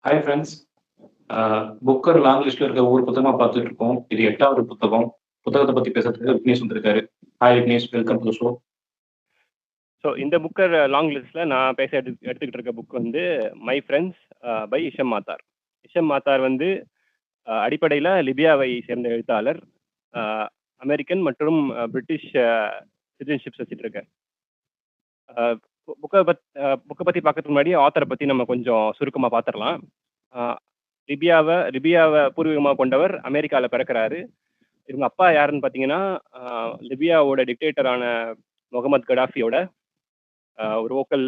Hi friends. Booker long லிஸ்ட்ல இருக்க ஒவ்வொரு புத்தகமா பார்த்துட்டு இருக்கோம். இது 8வது புத்தகம். புத்தகத்த பத்தி பேசுறதுக்கு விக்னேஷ் வந்திருக்காரு. Hi Vignesh, welcome to the show. So இந்த புக்கர் லாங் லிஸ்ட்டில் நான் எடுத்துக்கிட்டு இருக்க புக் வந்து my friends by Hisham Matar. Hisham Matar வந்து அடிப்படையில் லிபியாவை சேர்ந்த எழுத்தாளர். அமெரிக்கன் மற்றும் பிரிட்டிஷ் சிட்டிசன்ஷிப்ஸ் வச்சுட்டு இருக்கார். புக்கை பற்றி பார்க்கறதுக்கு முன்னாடி ஆத்தரை பற்றி நம்ம கொஞ்சம் சுருக்கமாக பார்த்துடலாம். லிபியாவை பூர்வீகமாக கொண்டவர், அமெரிக்காவில் பிறக்கிறாரு. இவங்க அப்பா யாருன்னு பார்த்தீங்கன்னா லிபியாவோட டிக்டேட்டரான முகமது கடாஃபியோட ஒரு லோக்கல்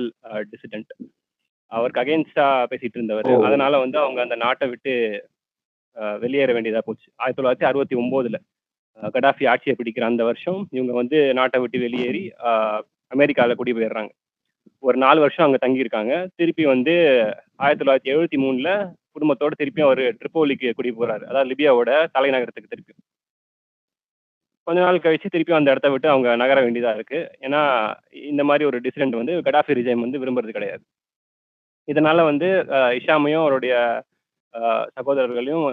டிசிடென்ட். அவருக்கு அகேன்ஸ்டா பேசிட்டு இருந்தவர். அதனால வந்து அவங்க அந்த நாட்டை விட்டு வெளியேற வேண்டியதா போச்சு. 1969 கடாஃபி ஆட்சியை பிடிக்கிற அந்த வருஷம் இவங்க வந்து நாட்டை விட்டு வெளியேறி அமெரிக்காவில் குடிபெயர்றாங்க. ஒரு 4 வருஷம் அங்கே தங்கியிருக்காங்க. திருப்பி வந்து 1973 குடும்பத்தோட திருப்பி அவர் ட்ரிப்போலிக்கு குடி போறாரு, அதாவது லிபியாவோட தலைநகரத்துக்கு. திருப்பி கொஞ்ச நாள் கழிச்சு திருப்பி அந்த இடத்த விட்டு அவங்க நகர வேண்டியதா இருக்கு. ஏன்னா இந்த மாதிரி ஒரு டிசிடென்ட் வந்து கடாஃபி ரிஜைம் வந்து விரும்புறது கிடையாது. இதனால வந்து இஷாமையும் அவருடைய சகோதரர்களையும்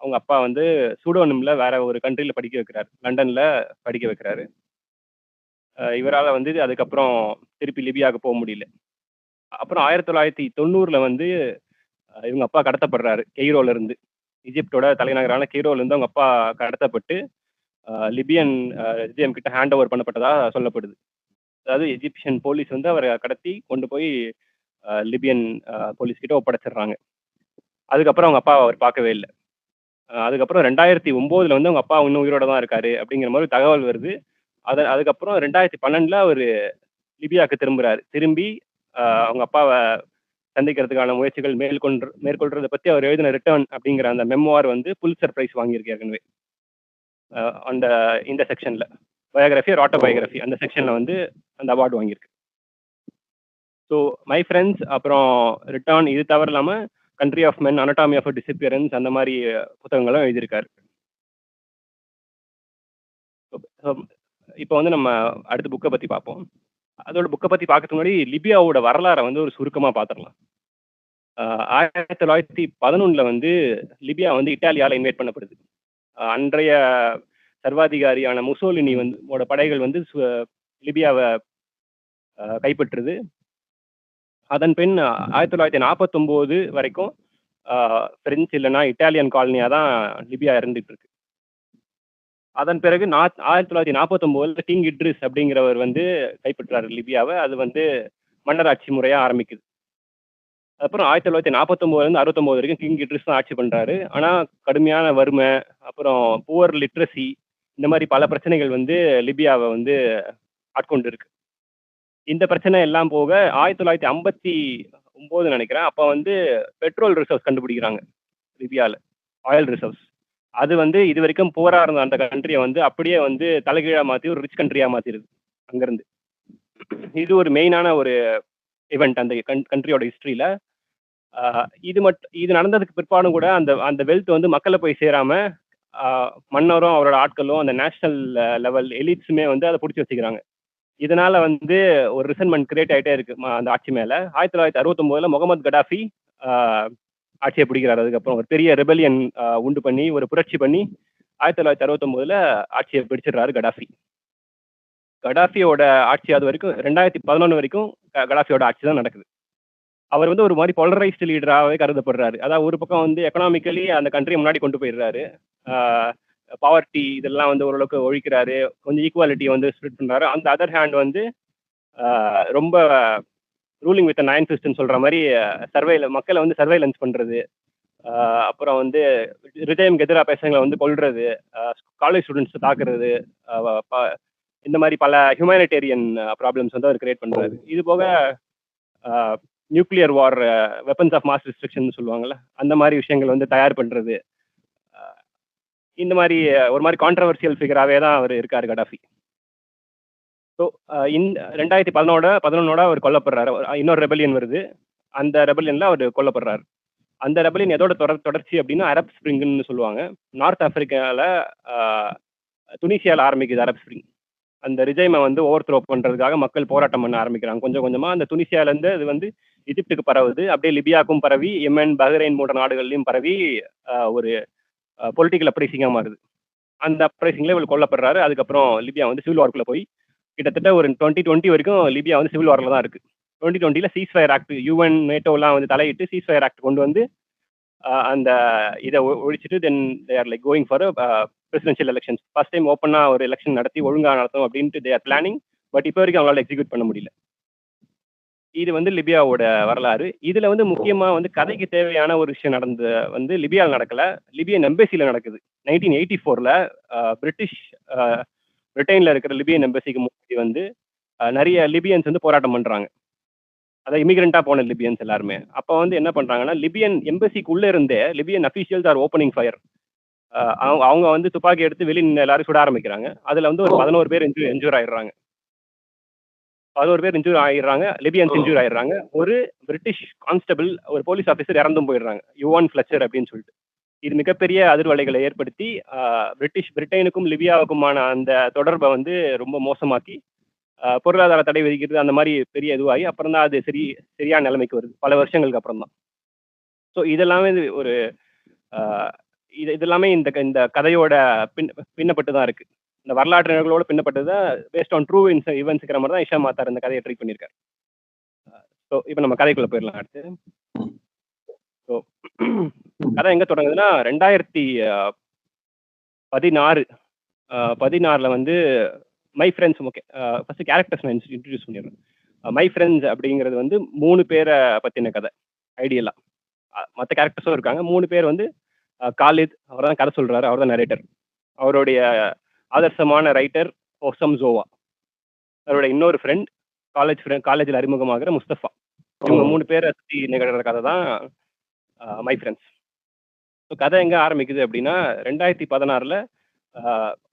அவங்க அப்பா வந்து சூடோனிம்ல வேற ஒரு கண்ட்ரியில் படிக்க வைக்கிறாரு, லண்டன்ல படிக்க வைக்கிறாரு. இவரால் வந்து அதுக்கப்புறம் திருப்பி லிபியாவுக்கு போக முடியல. அப்புறம் 1990 வந்து இவங்க அப்பா கடத்தப்படுறாரு கெய்ரோல இருந்து. ஈஜிப்டோட தலைநகரான கெய்ரோல இருந்து அவங்க அப்பா கடத்தப்பட்டு லிபியன் ரிஜியம் கிட்ட ஹேண்ட் ஓவர் பண்ணப்பட்டதா சொல்லப்படுது. அதாவது எஜிப்சியன் போலீஸ் வந்து அவரை கடத்தி கொண்டு போய் லிபியன் போலீஸ் கிட்ட ஒப்படைச்சிடுறாங்க. அதுக்கப்புறம் அவங்க அப்பா அவர் பார்க்கவே இல்லை. அதுக்கப்புறம் 2009 வந்து அவங்க அப்பா இன்னும் உயிரோட தான் இருக்காரு அப்படிங்கிற மாதிரி தகவல் வருது. அதுக்கப்புறம் 2012 அவர் லிபியாவுக்கு திரும்புறாரு. திரும்பி அவங்க அப்பாவை சந்திக்கிறதுக்கான முயற்சிகள் மேற்கொள்றதை பற்றி அவர் எழுதின ரிட்டர்ன் அப்படிங்கிற அந்த மெமோர் வந்து புலிட்சர் பிரைஸ் வாங்கியிருக்கு ஏற்கனவே. அந்த இந்த செக்ஷன்ல பயோகிராஃபி ஆர் ஆட்டோபயோகிராஃபி அந்த செக்ஷன்ல வந்து அந்த அவார்டு வாங்கியிருக்கு. ஸோ மை ஃப்ரெண்ட்ஸ், அப்புறம் ரிட்டர்ன், இது தவிர இல்லாமல் country of men, anatomy of disappearance, அந்த மாதிரி புத்தகங்களும் எழுதியிருக்காரு. இப்போ வந்து நம்ம அடுத்த புக்கை பற்றி பார்ப்போம். அதோட புக்கை பற்றி பார்க்கறதுக்கு முன்னாடி லிபியாவோட வரலாறை வந்து ஒரு சுருக்கமாக பார்த்துடலாம். 1911 வந்து லிபியா வந்து இட்டாலியால் இன்வைட் பண்ணப்படுது. அன்றைய சர்வாதிகாரியான முசோலினி வந்து படைகள் வந்து லிபியாவை கைப்பற்றுது. அதன் பின் 1949 வரைக்கும் பிரெஞ்சு இல்லைன்னா இட்டாலியன் காலனியாக தான் லிபியா இருந்துட்டு இருக்கு. அதன் பிறகு 1949 கிங் இட்ரிஸ் அப்படிங்கிறவர் வந்து கைப்பற்றாரு லிபியாவை. அது வந்து மன்னராட்சி முறையாக ஆரம்பிக்குது. அப்புறம் 1949 69 வரைக்கும் கிங் இட்ரிஸ் தான் ஆட்சி பண்ணுறாரு. ஆனால் கடுமையான வறுமை, அப்புறம் புவர் லிட்ரஸி, இந்த மாதிரி பல பிரச்சனைகள் வந்து லிபியாவை வந்து ஆட்கொண்டு இருக்கு. இந்த பிரச்சனை எல்லாம் போக 1959 நினைக்கிறேன், அப்போ வந்து பெட்ரோல் ரிசர்வ்ஸ் கண்டுபிடிக்கிறாங்க லிபியாவில், ஆயில் ரிசர்வ்ஸ். அது வந்து இது வரைக்கும் போரா இருந்த அந்த கண்ட்ரியை வந்து அப்படியே வந்து தலைகீழாக மாற்றி ஒரு ரிச் கண்ட்ரியாக மாற்றிடுது அங்கேருந்து. இது ஒரு மெயினான ஒரு இவெண்ட் அந்த கண்ட்ரியோட ஹிஸ்ட்ரியில். இது நடந்ததுக்கு பிற்பாடும் கூட அந்த வெல்த் வந்து மக்களை போய் சேராம மன்னரும் அவரோட ஆட்களும் அந்த நேஷனல் லெவல் எலிட்ஸுமே வந்து அதை பிடிச்சி வச்சுக்கிறாங்க. இதனால வந்து ஒரு ரிசன்மெண்ட் கிரியேட் ஆகிட்டே இருக்கு அந்த ஆட்சி மேலே. 1969 முகமது கடாஃபி ஆட்சியை பிடிக்கிறார். அதுக்கப்புறம் ஒரு பெரிய ரெபலியன் உண்டு பண்ணி ஒரு புரட்சி பண்ணி 1969 ஆட்சியை பிடிச்சிடுறாரு கடாஃபி. கடாஃபியோட ஆட்சி அது வரைக்கும் 2011 வரைக்கும் கடாஃபியோட ஆட்சி தான் நடக்குது. அவர் வந்து ஒரு மாதிரி போலரைஸ்டு லீடராகவே கருதப்படுறாரு. அதாவது ஒரு பக்கம் வந்து எக்கனாமிக்கலி அந்த கண்ட்ரியை முன்னாடி கொண்டு போயிடுறாரு, பவர்ட்டி இதெல்லாம் வந்து ஓரளவுக்கு ஒழிக்கிறாரு, கொஞ்சம் ஈக்குவாலிட்டியை வந்து ஸ்ப்ரிட் பண்ணுறாரு. அந்த அதர் ஹேண்ட் வந்து ரொம்ப ரூலிங் வித் நயன் ஃபிஸ்ட்னு சொல்கிற மாதிரி மக்களை வந்து சர்வைலன்ஸ் பண்ணுறது, அப்புறம் வந்து ரிஜைமுக்கு எதிராக பேசுறவங்களை வந்து கொல்றது, காலேஜ் ஸ்டூடெண்ட்ஸ் தாக்குறது, இந்த மாதிரி பல ஹியூமனிடேரியன் ப்ராப்ளம்ஸ் வந்து அவர் கிரியேட் பண்ணுறாரு. இது போக nuclear war, weapons of mass destruction சொல்லுவாங்கள்ல, அந்த மாதிரி விஷயங்கள் வந்து தயார் பண்ணுறது, இந்த மாதிரி ஒரு மாதிரி கான்ட்ரவர்சியல் ஃபிகராகவே தான் அவர் இருக்கார் கடாஃபி. ஸோ இந்த 2011 அவர் கொல்லப்படுறாரு. இன்னொரு ரெபலியன் வருது, அந்த ரெபலியனில் அவர் கொல்லப்படுறாரு. அந்த ரெபலியன் எதோட தொடர்ச்சி அப்படின்னா அரப் ஸ்ப்ரிங்னு சொல்லுவாங்க. நார்த் ஆப்பிரிக்காவில் துனிசியாவில் ஆரம்பிக்குது அரப் ஸ்ப்ரிங். அந்த ரிஜைமை வந்து ஓவர் த்ரோ பண்ணுறதுக்காக மக்கள் போராட்டம் பண்ண ஆரம்பிக்கிறாங்க. கொஞ்சம் கொஞ்சமாக அந்த துனிசியாவிலேருந்து அது வந்து எகிப்துக்கு பரவுது. அப்படியே லிபியாவுக்கும் பரவி, யெமன், பஹ்ரைன் போன்ற நாடுகள்லயும் பரவி ஒரு பொலிட்டிக்கல் அப்ரைசிங்கா மாறுது. அந்த அப்ரைசிங்ல இவர் கொல்லப்படுறாரு. அதுக்கப்புறம் லிபியா வந்து சிவில் வார்க்குள்ள போய் கிட்டத்தட்ட ஒரு 2020 வரைக்கும் லிபியா வந்து சிவில் வார்ல தான் இருக்கு. 2020ல சீஸ்ஃபயர் ஆக்ட் யுஎன், நேட்டோலாம் வந்து தலையிட்டு சீஸ்ஃபயர் ஆக்ட் கொண்டு வந்து அந்த இதை ஒழிச்சிட்டு then they are like going for presidential elections. First time ஓப்பனா ஒரு எலெக்ஷன் நடத்தி ஒழுங்கா நடத்தும் அப்படின்ட்டு தே ஆர் பிளானிங். பட் இப்போ வரைக்கும் அவங்களால எக்ஸிக்யூட் பண்ண முடியல. இது வந்து லிபியாவோட வரலாறு. இதுல வந்து முக்கியமா வந்து கதைக்கு தேவையான ஒரு விஷயம் நடந்த வந்து லிபியாவில் நடக்கல, லிபியன் எம்பசியில் நடக்குது. 1984ல பிரிட்டிஷ் பிரிட்டன்ல இருக்கிற லிபியன் எம்பசிக்கு முன்னாடி வந்து நிறைய லிபியன்ஸ் வந்து போராட்டம் பண்றாங்க. அதாவது இமிகிரண்டா போன லிபியன்ஸ் எல்லாருமே. அப்போ வந்து என்ன பண்றாங்கன்னா, லிபியன் எம்பசிக்குள்ள இருந்தே Libyan officials R opening fire. அவங்க வந்து துப்பாக்கி எடுத்து வெளியே நின்று எல்லாரும் சுட ஆரம்பிக்கிறாங்க. அதுல வந்து ஒரு 11 பேர் இன்ஜூர் ஆயிடுறாங்க. 11 பேர் இன்ஜூர் ஆயிடுறாங்க. லிபியன்ஸ் இன்ஜூர் ஆயிடுறாங்க. ஒரு பிரிட்டிஷ் கான்ஸ்டபிள், ஒரு போலீஸ் ஆஃபீஸர் இறந்தும் போயிடுறாங்க. யுவான் ஃபிளச்சர் அப்படின்னு சொல்லிட்டு. இது மிகப்பெரிய அதிர்வலைகளை ஏற்படுத்தி பிரிட்டனுக்கும் லிபியாவுக்குமான அந்த தொடர்பை வந்து ரொம்ப மோசமாக்கி பொருளாதார தடை விதிக்கிறது அந்த மாதிரி பெரிய இதுவாகி அப்புறம் தான் அது சரியான நிலைமைக்கு வருது பல வருஷங்களுக்கு அப்புறம் தான். ஸோ இதெல்லாமே ஒரு இதெல்லாமே இந்த கதையோட பின்னப்பட்டு தான் இருக்கு. இந்த வரலாற்று நிகழ்வுகளோட பின்னப்பட்டது தான் பேஸ்ட் ஆன் ட்ரூ ஈவெண்ட்ஸ்ங்கிற மாதிரி தான் இஷாம் மாத்தார் இந்த கதையை ட்ரீட் பண்ணியிருக்காரு. ஸோ இப்போ நம்ம கதைக்குள்ள போயிடலாம் அடுத்து. ஸோ கதை எங்கே தொடங்குதுன்னா 2016 வந்து my friends. Okay, first characters நான் இன்ட்ரடியூஸ் பண்ணிடுறேன். மை ஃப்ரெண்ட்ஸ் அப்படிங்கிறது வந்து 3 பேரை பற்றின கதை ஐடியலா. மற்ற கேரக்டர்ஸும் இருக்காங்க. 3 பேர் வந்து காலித், அவர் தான் கதை சொல்றாரு, அவர் தான் நரேட்டர். அவருடைய ஆதர்சமான ரைட்டர் ஹொசம் ஜோவா, அவருடைய இன்னொரு ஃப்ரெண்ட் காலேஜில் அறிமுகமாகிற முஸ்தபா. இவங்க 3 பேரை சுற்றி நிகழ்கிற கதை தான் மை ஃப்ரெண்ட்ஸ். ஸோ கதை எங்கே ஆரம்பிக்குது அப்படின்னா 2016ல்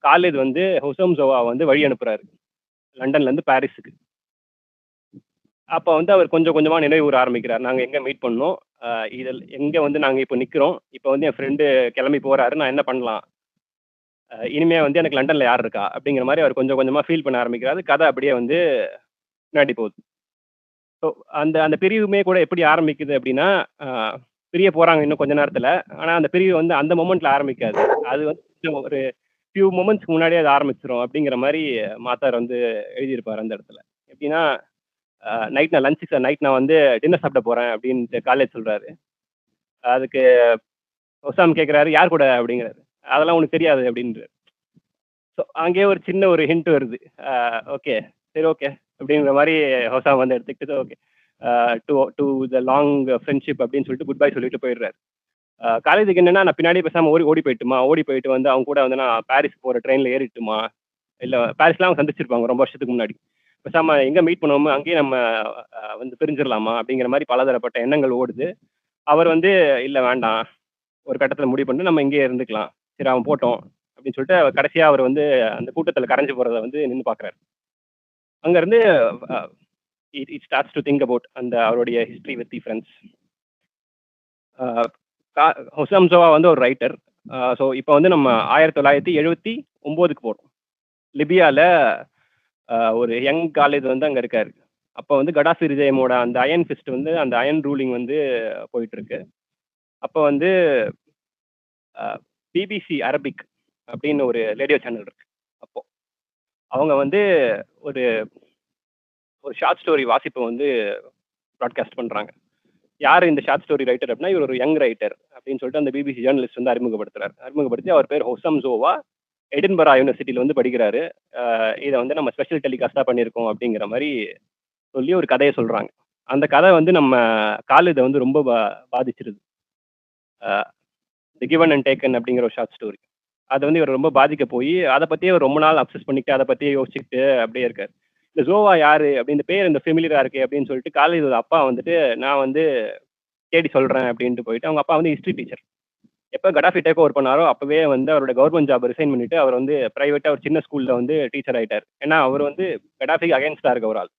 காலித் வந்து ஹொசம் ஜோவா வந்து வழி அனுப்புறாரு லண்டன்லேருந்து பாரிஸுக்கு. அப்போ வந்து அவர் கொஞ்சம் கொஞ்சமாக நினைவுற ஆரம்பிக்கிறார். நாங்கள் எங்கே மீட் பண்ணோம், இதில் எங்கே வந்து நாங்கள் இப்போ நிற்கிறோம், இப்போ வந்து என் ஃப்ரெண்டு கிளம்பி போகிறாரு, நான் என்ன பண்ணலாம், இனிமே வந்து எனக்கு லண்டனில் யார் இருக்கா அப்படிங்கிற மாதிரி அவர் கொஞ்சம் கொஞ்சமாக ஃபீல் பண்ண ஆரம்பிக்கிறாரு. கதை அப்படியே வந்து பின்னாடி போகுது. ஸோ அந்த பிரிவுமே கூட எப்படி ஆரம்பிக்குது அப்படின்னா, பிரிய போகிறாங்க இன்னும் கொஞ்ச நேரத்தில். ஆனால் அந்த பிரிவு வந்து அந்த மொமெண்ட்டில் ஆரம்பிக்காது. அது வந்து ஒரு ஃபியூ மொமெண்ட்ஸ்க்கு முன்னாடியே அது ஆரம்பிச்சிடும் அப்படிங்கிற மாதிரி மாத்தார் வந்து எழுதியிருப்பார் அந்த இடத்துல. எப்படின்னா, நைட் நான் வந்து டின்னர் சாப்பிட போகிறேன் அப்படின்ட்டு காலேஜ் சொல்கிறாரு. அதுக்கு ஒசாம் கேட்குறாரு, யார் கூட அப்படிங்கிறாரு. அதெல்லாம் உனக்கு தெரியாது அப்படின்றாரு. ஸோ அங்கேயே ஒரு சின்ன ஒரு ஹிண்ட் வருது. ஓகே, சரி, ஓகே அப்படிங்கிற மாதிரி ஹொசாம் வந்து எடுத்துக்கிட்டு okay to the long friendship அப்படின்னு சொல்லிட்டு குட் பை சொல்லிட்டு போயிடுறாரு. காலேஜுக்கு என்னன்னா, நான் பின்னாடி பேசாமல் ஓடி போயிட்டு வந்து அவங்க கூட வந்து நான் பாரிஸ் போகிற ட்ரெயினில் ஏறிட்டுமா, இல்லை பாரிஸ்லாம் அவங்க சந்திச்சிருப்பாங்க ரொம்ப வருஷத்துக்கு முன்னாடி, பேசாமல் எங்கே மீட் பண்ணுவோமோ அங்கேயே நம்ம வந்து பிரிஞ்சிடலாமா அப்படிங்கிற மாதிரி பலதரப்பட்ட எண்ணங்கள் ஓடுது. அவர் வந்து இல்லை வேண்டாம், ஒரு கட்டத்தில் முடிவு பண்ணி நம்ம இங்கேயே இருந்துக்கலாம், சரி அவன் போட்டோம் அப்படின்னு சொல்லிட்டு கடைசியாக அவர் வந்து அந்த கூட்டத்தில் கரைஞ்சு போகிறத வந்து நின்று பார்க்குறாரு. அங்கேருந்து it starts to think about அந்த அவருடைய ஹிஸ்ட்ரி வித் தி ஃப்ரெண்ட்ஸ். ஹொசம் ஜோவா வந்து ஒரு ரைட்டர். ஸோ இப்போ வந்து நம்ம 1979க்கு போகிறோம். லிபியாவில் ஒரு யங் காலேஜ் வந்து அங்கே இருக்காரு. அப்போ வந்து கடாஃபி ரிஜைமோட அந்த அயன் ஃபிஸ்ட் வந்து அந்த அயன் ரூலிங் வந்து போயிட்டுருக்கு. அப்போ வந்து பிபிசி அரபிக் அப்படின்னு ஒரு ரேடியோ சேனல் இருக்கு. அப்போ அவங்க வந்து ஒரு ஷார்ட் ஸ்டோரி வாசிப்பை வந்து ப்ராட்காஸ்ட் பண்ணுறாங்க. யார் இந்த ஷார்ட் ஸ்டோரி ரைட்டர் அப்படின்னா, இவர் ஒரு யங் ரைட்டர் அப்படின்னு சொல்லிட்டு அந்த பிபிசி ஜேர்னலிஸ்ட் வந்து அறிமுகப்படுத்தி அவர் பேர் ஹொசம் ஜோவா, எடின்பரா யூனிவர்சிட்டியில் வந்து படிக்கிறாரு. இதை வந்து நம்ம ஸ்பெஷல் டெலிகாஸ்டாக பண்ணியிருக்கோம் அப்படிங்கிற மாதிரி சொல்லி ஒரு கதையை சொல்கிறாங்க. அந்த கதை வந்து நம்ம காலேஜை வந்து ரொம்ப பாதிச்சிருது. தி கிவன் அண்ட் டேக்கன் அப்படிங்கிற ஒரு ஷார்ட் ஸ்டோரி. அது வந்து இவர் ரொம்ப பாதிக்க போய் அதை பற்றியே அவர் ரொம்ப நாள் அப்சஸ் பண்ணிக்கிட்டு அதை பற்றியே யோசிச்சுக்கிட்டு அப்படியே இருக்கார். இந்த ஜோவா யாரு அப்படின்னு பேர் இந்த ஃபெமிலியராக இருக்கே அப்படின்னு சொல்லிட்டு காலேஜோட அப்பா வந்துட்டு நான் வந்து தேடி சொல்கிறேன் அப்படின்ட்டு போயிட்டு, அவங்க அப்பா வந்து ஹிஸ்ட்ரி டீச்சர். எப்போ கடாஃபி டேக் ஓவர் பண்ணாரோ அப்போவே வந்து அவரோட கவர்மெண்ட் ஜாப் ரிசைன் பண்ணிட்டு அவர் வந்து ப்ரைவேட்டாக ஒரு சின்ன ஸ்கூலில் வந்து டீச்சர் ஆகிட்டார். ஏன்னா அவர் வந்து கடாஃபிக்கு அகேன்ஸ்டாக இருக்க ஒரு ஆள்,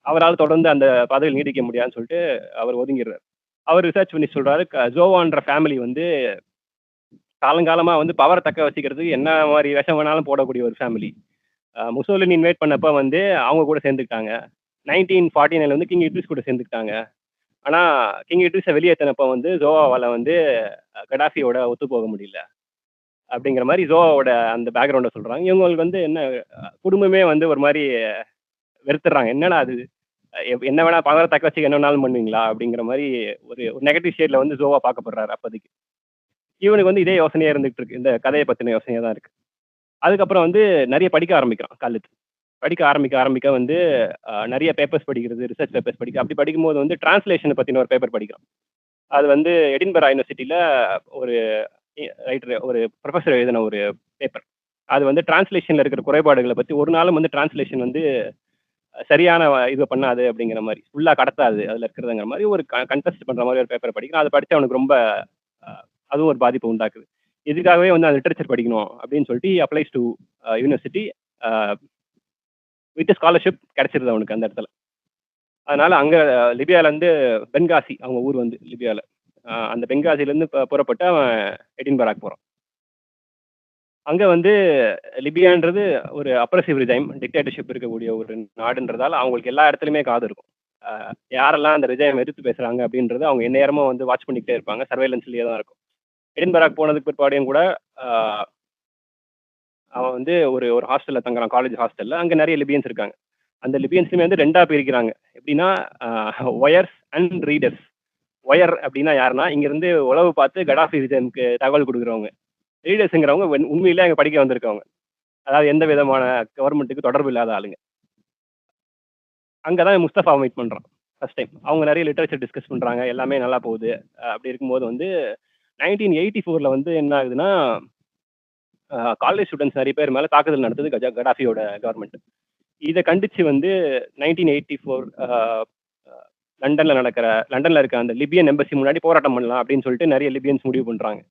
அவரால் தொடர்ந்து அந்த பதவியில் நீடிக்க முடியாதுன்னு சொல்லிட்டு அவர் ஒதுங்கிடுறார். அவர் ரிசர்ச் பண்ணி சொல்கிறாரு, ஜோவான்ற ஃபேமிலி வந்து காலங்காலமாக வந்து பவரை தக்க வச்சுக்கிறதுக்கு என்ன மாதிரி விஷம் வேணாலும் போடக்கூடிய ஒரு ஃபேமிலி. முசோலினி இன்வைட் பண்ணப்போ வந்து அவங்க கூட சேர்ந்துக்கிட்டாங்க. 1949 வந்து கிங் இட்ரிஸ் கூட சேர்ந்துக்கிட்டாங்க. ஆனா கிங் இட்ரிஸை வெளியேற்றினப்ப வந்து ஜோவாவால வந்து கடாஃபியோட ஒத்து போக முடியல அப்படிங்கிற மாதிரி ஜோவாவோட அந்த பேக்ரவுண்டை சொல்றாங்க. இவங்களுக்கு வந்து என்ன குடும்பமே வந்து ஒரு மாதிரி வெறுத்துறாங்க. என்னடா அது என்ன வேணா பவரை தக்க வச்சுக்க என்ன வேணாலும் பண்ணுவீங்களா அப்படிங்கிற மாதிரி ஒரு நெகட்டிவ் ஷேட்ல வந்து ஜோவா பார்க்கப்படுறாரு அப்போதைக்கு. இவனுக்கு வந்து இதே யோசனையா இருந்துகிட்டு இருக்கு. இந்த கதையை பத்தின யோசனையா தான் இருக்கு. அதுக்கப்புறம் வந்து நிறைய படிக்க ஆரம்பிக்கிறான் காலேஜ். படிக்க ஆரம்பிக்க வந்து நிறைய பேப்பர்ஸ் படிக்கிறது, ரிசர்ச் பேப்பர்ஸ் அப்படி படிக்கும்போது வந்து டிரான்ஸ்லேஷனை பத்தின ஒரு பேப்பர் படிக்கிறான். அது வந்து எடின்பரா யூனிவர்சிட்டியில ஒரு ரைட்டர் ஒரு ப்ரொஃபஸர் எழுதின ஒரு பேப்பர். அது வந்து டிரான்ஸ்லேஷன்ல இருக்கிற குறைபாடுகளை பத்தி ஒரு நாளும் வந்து டிரான்ஸ்லேஷன் வந்து சரியான இது பண்ணாது அப்படிங்கிற மாதிரி, ஃபுல்லா கடத்தாது அதுல இருக்கிறதுங்கிற மாதிரி ஒரு கன்டெஸ்ட் பண்ற மாதிரி ஒரு பேப்பர் படிக்கிறான். அதை படிச்சு அவனுக்கு ரொம்ப அதுவும் ஒரு பாதிப்பு உண்டாக்குது. இதுக்காகவே வந்து அந்த லிட்டரேச்சர் படிக்கணும் அப்படின்னு சொல்லிட்டு applies to university with scholarship கிடைச்சிருது அவனுக்கு அந்த இடத்துல. அதனால அங்க லிபியால இருந்து பென்காசி, அவங்க ஊர் வந்து லிபியால, அந்த பென்காசில இருந்து புறப்பட்டு அவன் எடின்பராக்கு போறான். அங்க வந்து லிபியான்றது ஒரு அப்ரசிவ் ரிஜைம், டிக்டேட்டர்ஷிப் இருக்கக்கூடிய ஒரு நாடுன்றதால அவங்களுக்கு எல்லா இடத்துலயுமே காது இருக்கும். யாரெல்லாம் அந்த ரிஜைம் எதிர்த்து பேசுறாங்க அப்படின்றது அவங்க எந்நேரமும் வந்து வாட்ச் பண்ணிக்கிட்டே இருப்பாங்க. சர்வேலன்ஸ்லயே தான் இருக்கும். எடின்பராக் போனதுக்கு பிற்பாடையும் கூட அவன் வந்து ஒரு ஒரு ஹாஸ்டல்ல தங்குறான், காலேஜ் ஹாஸ்டல்ல. அங்க நிறைய லிபியன்ஸ் இருக்காங்க. அந்த லிபியன்ஸுமே வந்து 2ஆ பிரிக்கிறாங்க. எப்படின்னா ஒயர்ஸ் அண்ட் ரீடர்ஸ். ஒயர் அப்படின்னா யாருன்னா, இங்கிருந்து உளவு பார்த்து கடாஃபி ரிஜிமுக்கு தகவல் கொடுக்குறவங்க. ரீடர்ஸுங்கிறவங்க உண்மையிலே அங்கே படிக்க வந்திருக்கவங்க. அதாவது எந்த விதமான கவர்மெண்ட்டுக்கு தொடர்பு இல்லாத ஆளுங்க. அங்கே தான் முஸ்தஃபா மீட் பண்ணுறான் ஃபர்ஸ்ட் டைம். அவங்க நிறைய லிட்டரேச்சர் டிஸ்கஸ் பண்ணுறாங்க, எல்லாமே நல்லா போகுது. அப்படி இருக்கும்போது வந்து 1984 வந்து என்ன ஆகுதுன்னா, காலேஜ் ஸ்டூடெண்ட்ஸ் நிறைய பேர் மேலே தாக்குதல் நடத்துது கடாஃபியோட கவர்மெண்ட். இதை கண்டிச்சு வந்து 1984 லண்டன்ல இருக்க அந்த லிபியன் எம்பசி முன்னாடி போராட்டம் பண்ணலாம் அப்படின்னு சொல்லிட்டு நிறைய லிபியன்ஸ் முடிவு பண்றாங்க.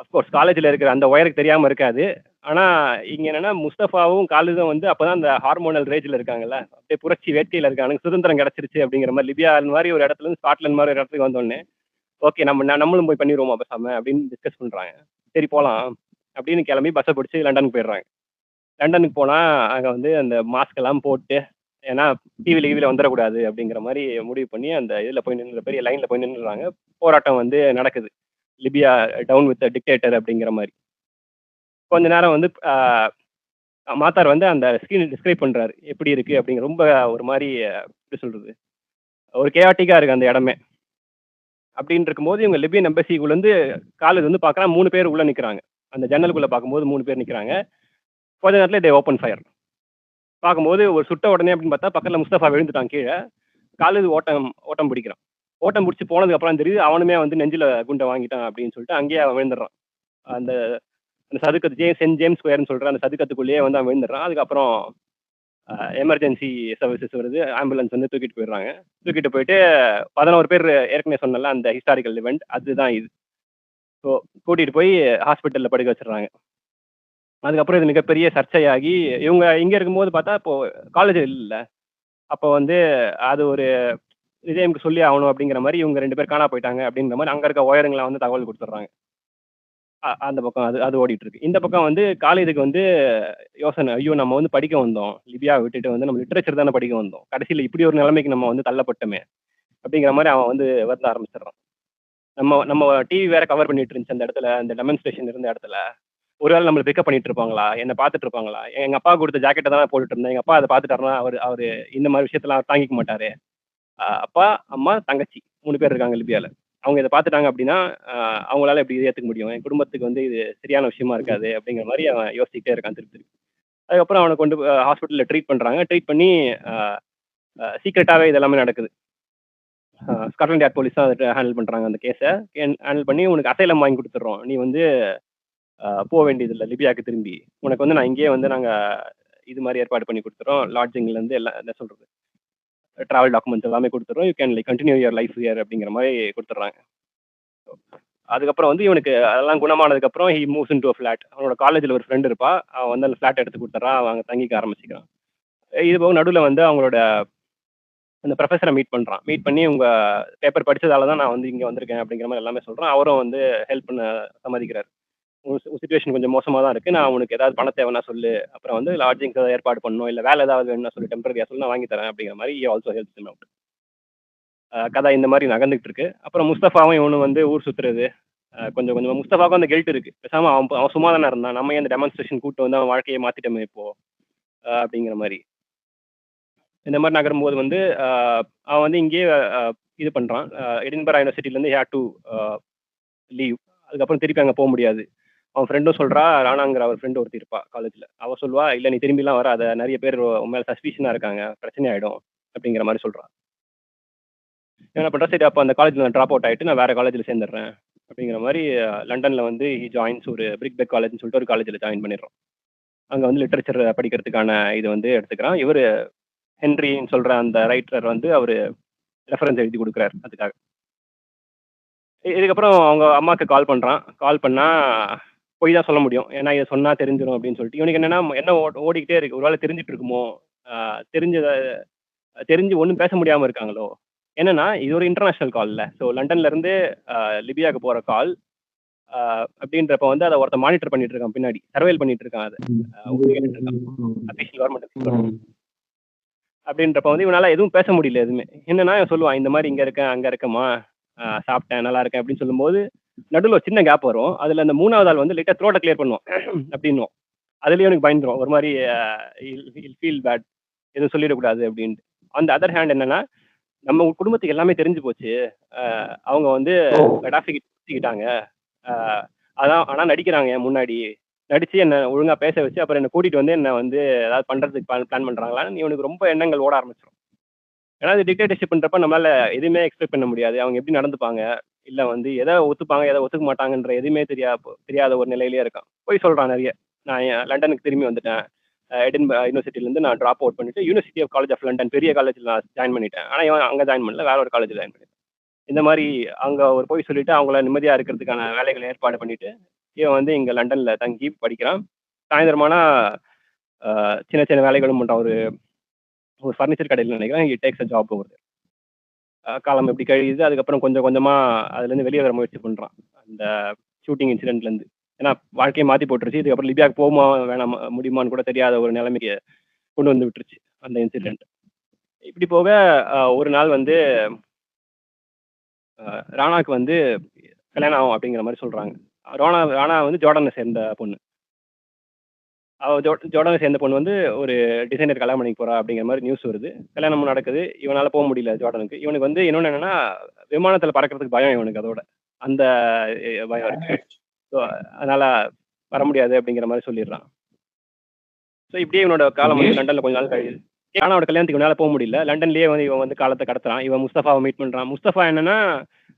அஃப்கோர்ஸ் காலேஜில் இருக்கிற அந்த ஒயருக்கு தெரியாம இருக்காது. ஆனா இங்க என்னன்னா முஸ்தஃபாவும் காலிதும் வந்து அப்பதான் அந்த ஹார்மோனல் ரேஜ்ல இருக்காங்கல்ல, அப்படியே புரட்சி வேட்கையில இருக்காங்க. சுதந்திரம் கிடைச்சிருச்சு அப்படிங்கிற மாதிரி லிபியா மாதிரி ஒரு இடத்துல இருந்து ஸ்காட்லாந்து மாதிரி ஒரு இடத்துக்கு வந்தோடனே ஓகே நம்மளும் போய் பண்ணிடுவோமா பேசாம அப்படின்னு டிஸ்கஸ் பண்றாங்க. சரி போலாம் அப்படின்னு கிளம்பி பஸ்ஸை பிடிச்சி லண்டனுக்கு போயிடுறாங்க. லண்டனுக்கு போனா அங்க வந்து அந்த மாஸ்க் எல்லாம் போட்டு, ஏன்னா டிவில வந்துடக்கூடாது அப்படிங்கிற மாதிரி முடிவு பண்ணி அந்த இதுல போய் நின்று பெரிய லைன்ல போய் நின்றுறாங்க. போராட்டம் வந்து நடக்குது. லிபியா டவுன் வித் டிக்டேட்டர் அப்படிங்கிற மாதிரி. கொஞ்ச நேரம் வந்து மாத்தார் வந்து அந்த ஸ்கிரீன் டிஸ்கிரைப் பண்றாரு எப்படி இருக்கு அப்படிங்கிற. ரொம்ப ஒரு மாதிரி எப்படி சொல்றது, ஒரு கேயாட்டிக்கா இருக்கு அந்த இடமே. அப்படின்னு இருக்கும்போது இவங்க லிபியன் எம்பசிக்குள்ள இருந்து காலேஜ் வந்து பார்க்கறா 3 பேர் உள்ள நிக்கிறாங்க. அந்த ஜன்னலுக்குள்ள பார்க்கும்போது 3 பேர் நிக்கிறாங்க. கொஞ்ச நேரத்துல தே ஓப்பன் ஃபயர். பார்க்கும்போது ஒரு சுட்ட உடனே அப்படின்னு பார்த்தா பக்கத்துல முஸ்தபா விழுந்துட்டான் கீழே. காலேஜ் ஓட்டம் பிடிக்கிறான். ஓட்டம் பிடிச்சி போனதுக்கு அப்புறம் தெரியுது அவனுமே வந்து நெஞ்சில குண்டை வாங்கிட்டான் அப்படின்னு சொல்லிட்டு அங்கேயே அவன் விழுந்துடுறான். அந்த அந்த சதுக்கத்து சென்ட் ஜேம்ஸ் ஸ்கொயர்னு சொல்ற அந்த சதுக்கத்துக்குள்ளேயே வந்து அவன் விழுந்துடுறான். அதுக்கப்புறம் எமர்ஜென்சி சர்வீசஸ் வருது, ஆம்புலன்ஸ் வந்து தூக்கிட்டு போயிடுறாங்க. தூக்கிட்டு போயிட்டு 11 பேர் ஏற்கனவே சொன்னல அந்த ஹிஸ்டாரிக்கல் இவெண்ட் அதுதான் இது. ஸோ கூட்டிட்டு போய் ஹாஸ்பிட்டல்ல படுக்க வச்சிடுறாங்க. அதுக்கப்புறம் இது மிகப்பெரிய சர்ச்சையாகி இவங்க இங்க இருக்கும்போது பார்த்தா இப்போ காலேஜ் இல்ல. அப்போ வந்து அது ஒரு விஜயமுக்கு சொல்லி ஆகணும் அப்படிங்கிற மாதிரி இவங்க 2 பேர் காணா போயிட்டாங்க அப்படிங்கிற மாதிரி அங்க இருக்க ஒயருங்களை வந்து தகவல் கொடுத்துட்றாங்க. அந்த பக்கம் அது ஓடிட்டு இருக்கு. இந்த பக்கம் வந்து காலேஜுக்கு வந்து யோசனை, ஐயோ நம்ம வந்து படிக்க வந்தோம், லிபியா விட்டுட்டு வந்து நம்ம லிட்டரேச்சர் தானே படிக்க வந்தோம், கடைசியில் இப்படி ஒரு நிலைமைக்கு நம்ம வந்து தள்ளப்பட்டோமே அப்படிங்கிற மாதிரி அவன் வந்து வருத்த ஆரம்பிச்சிடறான். நம்ம டிவி வேற கவர் பண்ணிட்டு இருந்துச்சு அந்த இடத்துல, அந்த டெமான்ஸ்ட்ரேஷன் இருந்த இடத்துல. ஒருவேளை நம்மளை பிக்கப் பண்ணிட்டு இருப்பாங்களா, என்ன பார்த்துட்டு இருப்பாங்களா, எங்க அப்பா கொடுத்த ஜாக்கெட்டை தான் போட்டுட்டு இருந்தேன், எங்க அப்பா அதை பார்த்துட்டாருன்னா அவரு இந்த மாதிரி விஷயத்தெல்லாம் தாங்கிக்க மாட்டாரு. அப்பா, அம்மா, தங்கச்சி 3 பேர் இருக்காங்க லிபியால. அவங்க இதை பார்த்துட்டாங்க அப்படின்னா அவங்களால எப்படி ஏற்றுக்க முடியும், என் குடும்பத்துக்கு வந்து இது சரியான விஷயமா இருக்காது அப்படிங்கிற மாதிரி அவன் யோசிச்சுட்டே இருக்கான் திருப்பி. அதுக்கப்புறம் அவனை கொண்டு ஹாஸ்பிட்டலில் ட்ரீட் பண்ணுறாங்க. ட்ரீட் பண்ணி சீக்ரெட்டாகவே இது எல்லாமே நடக்குது. ஸ்காட்லாண்ட் யார்ட் போலீஸ் தான் அதை ஹேண்டில் பண்ணுறாங்க அந்த கேஸை. ஹேண்டில் பண்ணி உனக்கு அசைலம் வாங்கி கொடுத்துட்றோம், நீ வந்து போக வேண்டியதில்லை லிபியாவுக்கு திரும்பி, உனக்கு வந்து நான் இங்கேயே வந்து நாங்கள் இது மாதிரி ஏற்பாடு பண்ணி கொடுத்துறோம், லாட்ஜிங்லேருந்து எல்லாம் என்ன சொல்கிறது ட்ராவல் டாக்குமெண்ட்ஸ் எல்லாமே கொடுத்துறோம், you can like continue your life here அப்படிங்கிற மாதிரி கொடுத்துட்றாங்க. அதுக்கப்புறம் வந்து இவனுக்கு அதெல்லாம் குணமானதுக்கப்புறம் he moves into a flat. அவனோட காலேஜில் ஒரு ஃப்ரெண்ட் இருப்பா, அவன் வந்து அந்த ஃப்ளாட் எடுத்து கொடுத்துட்றான், அவங்க தங்கிக்க ஆரம்பிச்சிக்கிறான். இது போக நடுவில் வந்து அவங்களோட அந்த ப்ரொஃபஸரை மீட் பண்ணுறான். மீட் பண்ணி உங்கள் பேப்பர் படித்ததால தான் நான் வந்து இங்கே வந்திருக்கேன் அப்படிங்கிற மாதிரி எல்லாமே சொல்கிறான். அவரும் வந்து ஹெல்ப் பண்ண சம்மதிக்கிறார். சுச்சுவேஷன் கொஞ்சம் மோசமாக தான் இருக்குது, நான் உனக்கு ஏதாவது பணம் தேவைன்னா சொல்லு, அப்புறம் வந்து லாட்ஜிங்ஸ் ஏதாவது ஏற்பாடு பண்ணணும், இல்லை வேலை ஏதாவது வேணும்னா சொல்லி டெம்பரரியாக சொல்லி நான் வாங்கி தரேன் அப்படிங்கிற மாதிரி ஆல்சோ ஹெல்ப் அவுட். கதை இந்த மாதிரி நகர்ந்துகிட்டு இருக்கு. அப்புறம் முஸ்தஃபாவும் இவனும் வந்து ஊர் சுத்துறது. கொஞ்சம் கொஞ்சமா முஸ்தஃபாவுக்கும் அந்த கில்ட் இருக்கு. பேசாம அவன் சும்மா தானே இருந்தான். நம்ம ஏன் இந்த டெமான்ஸ்ட்ரேஷன் கூட்டு வந்து அவன் வாழ்க்கையை மாத்திட்டோமே இப்போ அப்படிங்கிற மாதிரி. இந்த மாதிரி நகரும்போது வந்து அவன் வந்து இங்கேயே இது பண்றான். எடின்பரா யூனிவர்சிட்டிலேருந்து ஹேட் டு லீவ். அதுக்கப்புறம் திருப்பி அங்கே போக முடியாது. அவன் ஃப்ரெண்டும் சொல்றா, ராணாங்கிற அவர் ஃப்ரெண்டு ஒருத்தி இருப்பா காலேஜ்ல. அவ சொல்லுவா, இல்ல நீ திரும்பிலாம் வராத, நிறைய பேர் உன் மேல சஸ்பீஷனா இருக்காங்க, பிரச்சனை ஆயிடும் அப்படிங்கிற மாதிரி சொல்றா. என்ன பண்றா, சரி அப்போ அந்த காலேஜ்ல நான் ட்ராப் அவுட் ஆயிட்டு நான் வேற காலேஜ்ல சேர்ந்துடுறேன் அப்படிங்கிற மாதிரி லண்டன்ல வந்து ஜாயின்ஸ் ஒரு பிரிக் பெக் காலேஜ்னு சொல்லிட்டு ஒரு காலேஜ்ல ஜாயின் பண்ணிடுறான். அங்க வந்து லிட்டரேச்சர் படிக்கிறதுக்கான இது வந்து எடுத்துக்கிறான். இவர் ஹென்ரின்னு சொல்ற அந்த ரைட்டர் வந்து அவரு ரெஃபரன்ஸ் எழுதி கொடுக்குறாரு அதுக்காக. இதுக்கப்புறம் அவங்க அம்மாவுக்கு கால் பண்றான். கால் பண்ணா போய் தான் சொல்ல முடியும். ஏன்னா இதை சொன்னா தெரிஞ்சிடும் அப்படின்னு சொல்லிட்டு. இவனுக்கு என்னன்னா என்ன ஓடிக்கிட்டே இருக்கு. ஒருவேளை தெரிஞ்சிட்டு இருக்குமோ, தெரிஞ்சத தெரிஞ்சு ஒன்றும் பேச முடியாம இருக்காங்களோ. என்னன்னா இது ஒரு இன்டர்நேஷனல் கால்ல. ஸோ லண்டன்ல இருந்து லிபியாவுக்கு போற கால். அப்படின்றப்ப வந்து அதை ஒருத்தன் மானிட்டர் பண்ணிட்டு இருக்கான், பின்னாடி சர்வேல் பண்ணிட்டு இருக்கான். அதை கேட்டுட்டு இருக்கான் அபிஷியல் கவர்மெண்ட். அப்படின்றப்ப வந்து இவனால எதுவும் பேச முடியல எதுவுமே. என்னன்னா இவன் சொல்லுவான், இந்த மாதிரி இங்க இருக்கேன் அங்க இருக்கேம்மா, சாப்பிட்டேன் நல்லா இருக்கேன் அப்படின்னு சொல்லும்போது நடுவில் ஒரு சின்ன கேப் வரும். அதுல அந்த மூணாவது ஆள் வந்து லைட்டா த்ரோட்டை கிளியர் பண்ணுவோம் அப்படின்னும். அதுலயும் எனக்கு பயந்துரும் ஒரு மாதிரி ஃபீல் பேட், எதுவும் சொல்லிடக்கூடாது அப்படின்ட்டு. அந்த அதர் ஹேண்ட் என்னன்னா, நம்ம குடும்பத்துக்கு எல்லாமே தெரிஞ்சு போச்சு. அவங்க வந்து கடாஃபிக்கு சுத்திக்கிட்டாங்க. அதான் ஆனா நடிக்கிறாங்க என் முன்னாடி. நடிச்சு என்ன ஒழுங்கா பேச வச்சு அப்புறம் என்ன கூட்டிட்டு வந்து என்ன வந்து ஏதாவது பண்றதுக்கு பிளான் பண்றாங்களான்னு இவனுக்கு ரொம்ப எண்ணங்கள் ஓட ஆரம்பிச்சிடும். ஏன்னா அது டிக்டேட்டர்ஷிப்ன்றப்ப நம்மளால எதுவுமே எக்ஸ்பெக்ட் பண்ண முடியாது. அவங்க எப்படி நடந்துப்பாங்க, இல்ல வந்து எதை ஒத்துப்பாங்க எதை ஒத்துக்க மாட்டாங்கன்ற எதுவுமே தெரியாத ஒரு நிலையிலேயே இருக்கான். போய் சொல்றான் நிறைய. நான் லண்டனுக்கு திரும்பி வந்துட்டேன். எடின்பரா யூனிவர்சிட்டிலேருந்து நான் ட்ராப் அவுட் பண்ணிட்டு university of college of London பெரிய காலேஜில் நான் ஜாயின் பண்ணிட்டேன். ஆனால் இவன் அங்கே ஜாயின் பண்ணல, வேற ஒரு காலேஜில் ஜாயின் பண்ணிட்டேன். இந்த மாதிரி அங்கே ஒரு போய் சொல்லிட்டு அவங்கள நிம்மதியாக இருக்கிறதுக்கான வேலைகளை ஏற்பாடு பண்ணிட்டு இவன் வந்து இங்கே லண்டன்ல தங்கி படிக்கிறான். சாயந்தரமானா சின்ன சின்ன வேலைகளும் பண்ணுறான். ஒரு ஃபர்னிச்சர் கடையில் நினைக்கிறேன். இட் டேக்ஸ் அ ஜாப் வருது. காலம் எப்படி கழியுது. அதுக்கப்புறம் கொஞ்சம் கொஞ்சமாக அதுலேருந்து வெளியே வர முயற்சி பண்ணுறான் அந்த ஷூட்டிங் இன்சிடென்ட்லேருந்து. ஏன்னா வாழ்க்கையை மாற்றி போட்டுருச்சு. இதுக்கப்புறம் லிபியாவுக்கு போகுமா வேணாமா முடியுமான்னு கூட தெரியாத ஒரு நிலைமைக்கு கொண்டு வந்து விட்டுருச்சு அந்த இன்சிடென்ட். இப்படி போக ஒரு நாள் வந்து ராணாவுக்கு வந்து கல்யாணம் ஆகும் அப்படிங்கிற மாதிரி சொல்கிறாங்க. ராணா வந்து ஜோர்டானை சேர்ந்த பொண்ணு. ஜோர்டானை சேர்ந்த பொண்ணு வந்து ஒரு டிசைனர் கல்யாணம் பண்ணிக்க போறா அப்படிங்கிற மாதிரி நியூஸ் வருது. கல்யாணமும் நடக்குது. இவனால போக முடியல ஜோர்டானுக்கு. இவனுக்கு வந்து இன்னொன்று என்னன்னா, விமானத்தில் பறக்கிறதுக்கு பயம் இவனுக்கு. அதோட அந்த பயம் இருக்கு. ஸோ அதனால வர முடியாது அப்படிங்கிற மாதிரி சொல்லிடுறான். ஸோ இப்படியே இவனோட காலம் வந்து லண்டனில் கொஞ்ச நாள் கழியுது. ராணாவோட கல்யாணத்துக்கு இவனால போக முடியல. லண்டன்லேயே வந்து இவன் வந்து காலத்தை கடத்துறான். இவன் முஸ்தஃபாவை மீட் பண்ணுறான். முஸ்தஃபா என்னன்னா,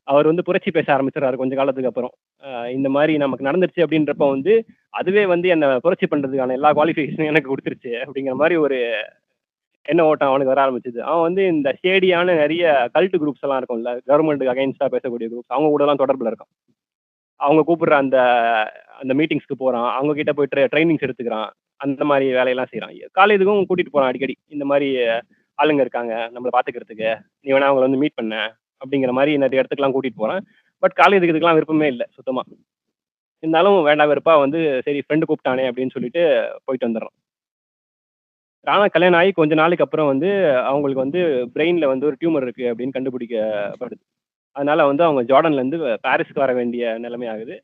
அவர் வந்து புரட்சி பேச ஆரம்பிச்சிடறாரு கொஞ்ச காலத்துக்கு அப்புறம். இந்த மாதிரி நமக்கு நடந்துருச்சு அப்படின்றப்ப வந்து அதுவே வந்து என்ன புரட்சி பண்றதுக்கான எல்லா குவாலிஃபிகேஷனும் எனக்கு கொடுத்துருச்சு அப்படிங்கிற மாதிரி ஒரு எண்ண ஓட்டம் அவனுக்கு வர ஆரம்பிச்சது. அவன் வந்து இந்த ஷேடியான நிறைய கல்ட் குரூப்ஸ் எல்லாம் இருக்கும்ல, கவர்மெண்ட்டுக்கு அகைன்ஸ்டா பேசக்கூடிய குரூப்ஸ், அவங்க கூட எல்லாம் தொடர்புல இருக்கான். அவங்க கூப்பிடுற அந்த அந்த மீட்டிங்ஸ்க்கு போறான். அவங்க கிட்ட போயிட்டு ட்ரைனிங்ஸ் எடுத்துக்கிறான். அந்த மாதிரி வேலையெல்லாம் செய்யறான். காலேஜுக்கும் கூட்டிட்டு போறான் அடிக்கடி. இந்த மாதிரி ஆளுங்க இருக்காங்க நம்மளை பாத்துக்கிறதுக்கு, நீ வேணா அவங்களை வந்து மீட் பண்ண அப்படிங்கிற மாதிரி நிறைய இடத்துக்குலாம் கூட்டிட்டு போறான். பட் காலேஜுக்கு இதுக்கெல்லாம் விருப்பமே இல்லை சுத்தமா. இருந்தாலும் வேண்டாம் வெறுப்பா வந்து சரி ஃப்ரெண்டு கூப்பிட்டானே அப்படின்னு சொல்லிட்டு போயிட்டு வந்துடுறான். ராணா கல்யாணம் ஆகி கொஞ்ச நாளைக்கு அப்புறம் வந்து அவங்களுக்கு வந்து பிரெயின்ல வந்து ஒரு டியூமர் இருக்கு அப்படின்னு கண்டுபிடிக்கப்படுது. அதனால வந்து அவங்க ஜார்டன்ல இருந்து பாரிஸ்க்கு வர வேண்டிய நிலைமை ஆகுது.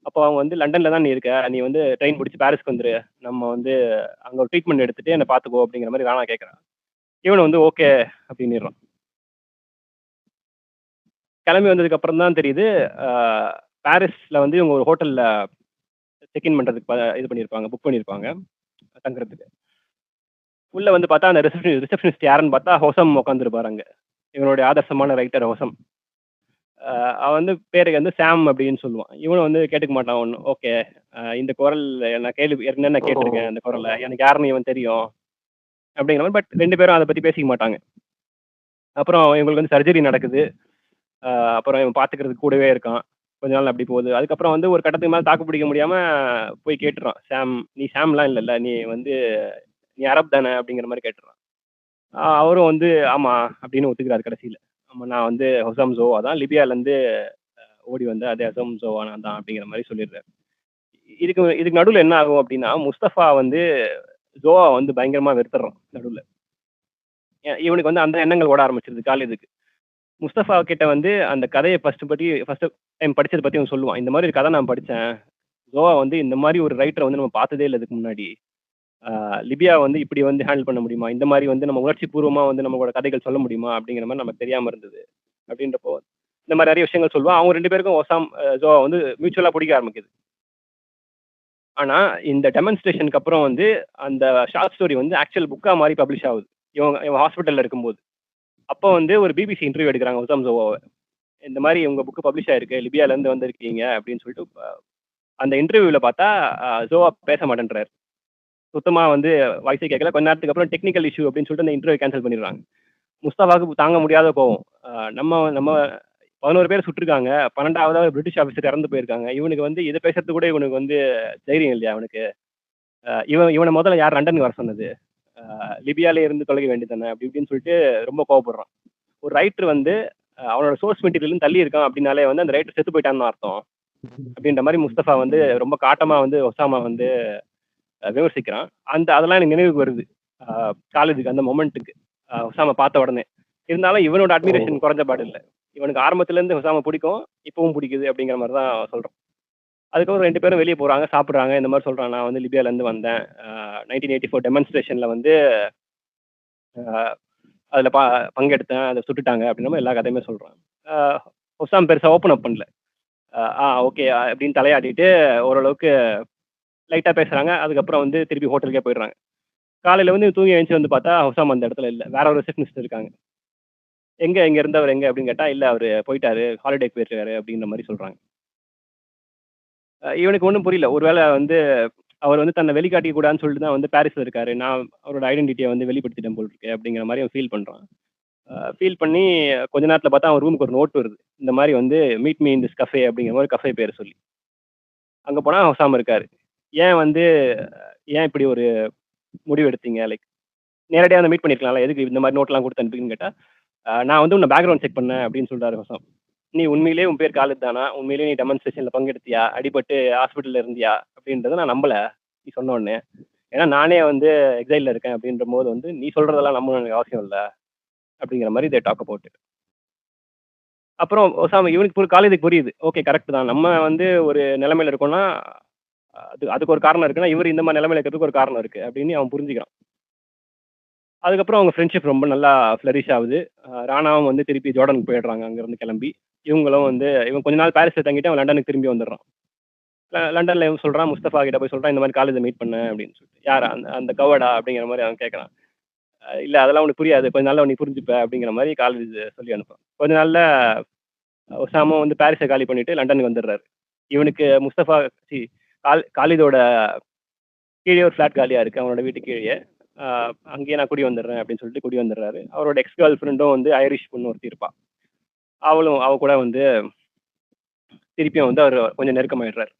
அப்போ அவங்க வந்து லண்டன்ல தான் நீ இருக்க, நீ வந்து ட்ரெயின் பிடிச்சி பாரிஸ்க்கு வந்துரு, நம்ம வந்து அங்க ஒரு ட்ரீட்மெண்ட் எடுத்துட்டு என்னை பார்த்துக்கோ அப்படிங்கிற மாதிரி ராணா கேட்கறான். இவனை வந்து ஓகே அப்படின்னுறான். கிளம்பி வந்ததுக்கு அப்புறம் தான் தெரியுது பாரிஸ்ல வந்து இவங்க ஒரு ஹோட்டல்ல செக்இன் பண்றதுக்கு இது பண்ணியிருப்பாங்க, புக் பண்ணியிருப்பாங்க தங்குறதுக்கு. உள்ள வந்து பார்த்தா அந்த ரிசப்ஷனிஸ்ட் யாருன்னு பார்த்தா ஹொசம் உட்காந்துருப்பாரு அங்க. இவனுடைய ஆதர்சமான ரைட்டர் ஹொசம். அவன் வந்து பேருக்கு வந்து சாம் அப்படின்னு சொல்லுவான். இவனும் வந்து கேட்டுக்க மாட்டான் ஒன்று. ஓகே, இந்த குரல் நான் ஏற்கனவே நான் கேட்டிருக்கேன் அந்த குரலை, எனக்கு யாருன்னு இவன் தெரியும் அப்படிங்கிற மாதிரி. பட் ரெண்டு பேரும் அதை பற்றி பேசிக்க மாட்டாங்க. அப்புறம் இவங்களுக்கு வந்து சர்ஜரி நடக்குது. அப்புறம் இவன் பார்த்துக்கிறதுக்கு கூடவே இருக்கான். கொஞ்ச நாள் அப்படி போகுது. அதுக்கப்புறம் வந்து ஒரு கட்டத்துக்கு மேலே தாக்கு பிடிக்க முடியாம போய் கேட்டுறான். சாம், நீ சாம்லாம் இல்லைல்ல, நீ அரப் தானே அப்படிங்கிற மாதிரி கேட்டுறான். அவரும் வந்து ஆமா அப்படின்னு ஒத்துக்கிறாரு கடைசியில். ஆமா, நான் வந்து ஹொசம் ஜோ, அதான் லிபியாலேருந்து ஓடி வந்து அதே ஹொசம் ஜோவா நான் தான் அப்படிங்கிற மாதிரி சொல்லிடுறாரு. இதுக்கு நடுவில் என்ன ஆகும் அப்படின்னா, முஸ்தபா வந்து ஜோவா வந்து பயங்கரமா வெறுத்துறான் நடுவில். இவனுக்கு வந்து அந்த எண்ணங்கள் ஓட ஆரம்பிச்சிருது காலேஜுக்கு. முஸ்தபா கிட்ட வந்து அந்த கதைய ஃபர்ஸ்ட் டைம் படிச்சத பத்தி அவன் சொல்லுவான். இந்த மாரி ஒரு கதை நான் படிச்சேன். ஜோவா வந்து இந்த மாரி ஒரு ரைட்டர வந்து நம்ம பார்த்ததே இல்ல இதுக்கு முன்னாடி. ஆ லிபியா வந்து இப்படி வந்து ஹேண்டில் பண்ண முடியுமா? இந்த மாரி வந்து நம்ம உணர்ச்சிபூர்வமா வந்து நம்மளோட கதைகள் சொல்ல முடியுமா? அப்படிங்கிற மாரி நமக்கு தெரியாம இருந்தது. அப்படின்றப்போ, இந்த மாரி நெறைய விஷயங்கள் சொல்லுவான். அவங்க 2 பேருக்கும் ஜோவா வந்து மியூச்சுவலா புடிக்க ஆரம்பிக்குது. ஆனா, இந்த டெமான்ஸ்ட்ரேஷனுக்கு அப்புறம் வந்து அந்த ஷார்ட் ஸ்டோரி வந்து ஆக்சுவல் புக்கா மாறி பப்ளிஷ் ஆகுது. இவன் ஹாஸ்பிட்டல்ல இருக்கும்போது. அப்போ வந்து ஒரு பிபிசி இன்டர்வியூ எடுக்குறாங்க உசாம் ஜோவாவ. இந்த மாரி உங்க புக் பப்ளிஷ் ஆயிருக்கு. லிபியாலருந்து வந்திருக்கீங்க அப்படின்னு சொல்லிட்டு அந்த இன்டர்வியூல பார்த்தா ஜோவா பேச மாட்டேன்றாரு. சுத்தமா வந்து வாய்ஸே கேட்கல. கொஞ்ச நேரத்துக்கு அப்புறம் டெக்னிக்கல் இஷ்யூ அப்படின்னு சொல்லிட்டு அந்த இன்டர்வியூ கேன்சல் பண்ணிடுறாங்க. முஸ்தபாவுக்கு தாங்க முடியாத கோவம். நம்ம நம்ம 11 பேர சுட்டுருக்காங்க. 12வதா பிரிட்டிஷ் ஆஃபீசர் இறந்து போயிருக்காங்க. இவனுக்கு வந்து இத பேசுறதுக்கு கூட இவனுக்கு வந்து தைரியம் இல்லையா அவனுக்கு? இவன முதல்ல யார் லண்டனுக்கு வர சொன்னது? லிபியால இருந்து தொலைய வேண்டியது அப்படி இப்படின்னு சொல்லிட்டு ரொம்ப கோவப்படுறான். ஒரு ரைட்டர் வந்து அவனோட சோர்ஸ் மெட்டீரியல் தள்ளி இருக்கான் அப்படின்னாலே வந்து அந்த ரைட்டர் செத்து போயிட்டான்னு அர்த்தம். அப்படின்ற மாரி முஸ்தபா வந்து ரொம்ப காட்டமா வந்து ஒசாமா வந்து விமர்சிக்கிறான். அதெல்லாம் எனக்கு நினைவுக்கு வருது. காலேஜுக்கு அந்த மொமெண்ட்டுக்கு. ஒசாமா பார்த்த உடனே. இருந்தாலும் இவனோட ஓ! அட்மிரேஷன் குறைஞ்ச பாடு இல்ல. இவனுக்கு ஆரம்பத்துல இருந்து ஒசாமா பிடிக்கும். இப்பவும் பிடிக்குது அப்படிங்கிற மாரி தான் சொல்றான். அதுக்கப்புறம் 2 பேரும் வெளிய போறாங்க, சாப்பிடுறாங்க. இந்த மாரி சொல்றான். நான் வந்து லிபியாலருந்து வந்தேன். 1984 டெமான்ஸ்ட்ரேஷன்ல வந்து அ அதுல பங்கெடுத்தேன். அத சுட்டுட்டாங்க அப்படின்ற மாரி எல்லா கதையுமே சொல்றான். அ ஒசாம் பெருசா ஓப்பன் அப் பண்ணல. ஓகே அப்படின்னு தலையாட்டிட்டு ஓரளவுக்கு லைட்டா பேசுறாங்க. அதுக்கப்புறம் வந்து திருப்பி ஹோட்டலுக்கே போயிடுறாங்க. காலையில வந்து தூங்கி எழுந்துச்சு வந்து பார்த்தா, ஹுசாம் அந்த இடத்துல இல்ல. வேற ஒரு ரிசப்ஷனிஸ்ட் இருக்காங்க. இங்க இருந்தவர் எங்க அப்படின்னு கேட்டா, இல்ல அவரு போயிட்டாரு. ஹாலிடேக்கு போயிருக்காரு அப்படின்ற மாரி சொல்றாங்க. இவனுக்கு ஒண்ணும் புரியல. ஒருவேள வந்து அவர் வந்து தன்னை வெளிக்காட்டிக்க கூடாதுன்னு சொல்லிட்டு தான் வந்து பாரிஸ்ல இருக்காரு. நான் அவரோட ஐடென்டிட்டிய வந்து வெளிப்படுத்திட்டேன் போல இருக்கு அப்படிங்கிற மாரி அவன் ஃபீல் பண்றான். ஃபீல் பண்ணி கொஞ்ச நேரத்துல பார்த்தா அவன் ரூமுக்கு ஒரு நோட் வருது. இந்த மாரி வந்து meet me in this cafe அப்படிங்கிற மாரி கஃபே பேர சொல்லி. அங்க போனா ஹுசாம் இருக்காரு. ஏன் வந்து ஏன் இப்படி ஒரு முடிவு எடுத்தீங்க? லைக் நேரடியா வந்து மீட் பண்ணியிருக்கலாம்ல. எதுக்கு இந்த மாரி நோட்லாம் குடுத்து அனுப்புறீங்கன்னு கேட்டா, நான் வந்து உன்ன பேக்கிரவுண்ட் செக் பண்ணேன் அப்படின்னு சொல்றாரு ஹுசாம். நீ உண்மையிலேயே உன் பேர் காலித் தானா? உண்மையிலேயே நீ டெமான்ஸ்ட்ரேஷன்ல பங்கெடுத்தியா? அடிபட்டு ஹாஸ்பிட்டல்ல இருந்தியா? அப்படின்றத நான் நம்பல. நீ சொன்ன உடனே. ஏன்னா நானே வந்து எக்ஸைல்ல இருக்கேன் அப்படின்றபோது வந்து, நீ சொல்றதெல்லாம் நம்பணும்னு எனக்கு அவசியம் இல்ல. அப்படிங்கிற மாரி தே டாக் அபௌட் இட். அப்புறம் ஒசாம இவனுக்கு காலேஜுக்கு புரியுது. ஓகே கரெக்ட் தான். நம்ம வந்து ஒரு நிலைமையில இருக்கோம்னா, அதுக்கு ஒரு காரணம் இருக்குன்னா, இவரு இந்த மாரி நிலைமையில இருக்கிறதுக்கு ஒரு காரணம் இருக்கு. அப்படின்னு அவன் புரிஞ்சுக்கிறான். அதுக்கப்புறம் அவங்க ஃப்ரெண்ட்ஷிப் ரொம்ப நல்லா ஃப்ளரிஷ் ஆகுது. ராணாவும் வந்து திருப்பி ஜோர்டானுக்கு போயிடுறாங்க அங்கேருந்து கிளம்பி. இவங்களும் வந்து இவன் கொஞ்ச நாள் பாரிஸ்ல தங்கிட்டு அவன் லண்டனுக்கு திரும்பி வந்துடுறான். லண்டன்ல இவன் சொல்றான், முஸ்தபா கிட்ட போய் சொல்றான், இந்த மாரி காலேஜ்ல மீட் பண்ணேன் அப்படின்னு சொல்லிட்டு. யார் அந்த அந்த கவர்டா அப்படிங்கிற மாரி அவன் கேட்கறான். இல்ல அதெல்லாம் உனக்கு புரியாது. கொஞ்ச நாள்ல நீ புரிஞ்சுப்ப அப்படிங்கிற மாரி காலேஜ் சொல்லி அனுப்புறான். கொஞ்ச நாள்ல ஒசாமா வந்து பாரிஸ காலி பண்ணிட்டு லண்டனுக்கு வந்துடுறாரு. இவனுக்கு முஸ்தபா சி காலிதோட கீழயே ஒரு ஃப்ளாட் காலியா இருக்கு. அவனோட வீட்டுக்கு கீழயே. அ அங்கேயே நான் குடி வந்துடுறேன் அப்படின்னு சொல்லிட்டு குடி வந்துடுறாரு. அவரோட எக்ஸ் கேர்ள் ஃப்ரெண்டும் வந்து ஐரிஷ் பொண்ணு ஒருத்தி இருப்பா. அவ கூட வந்து திருப்பியும் வந்து அவரு கொஞ்சம் நெருக்கமாயிடுறாரு.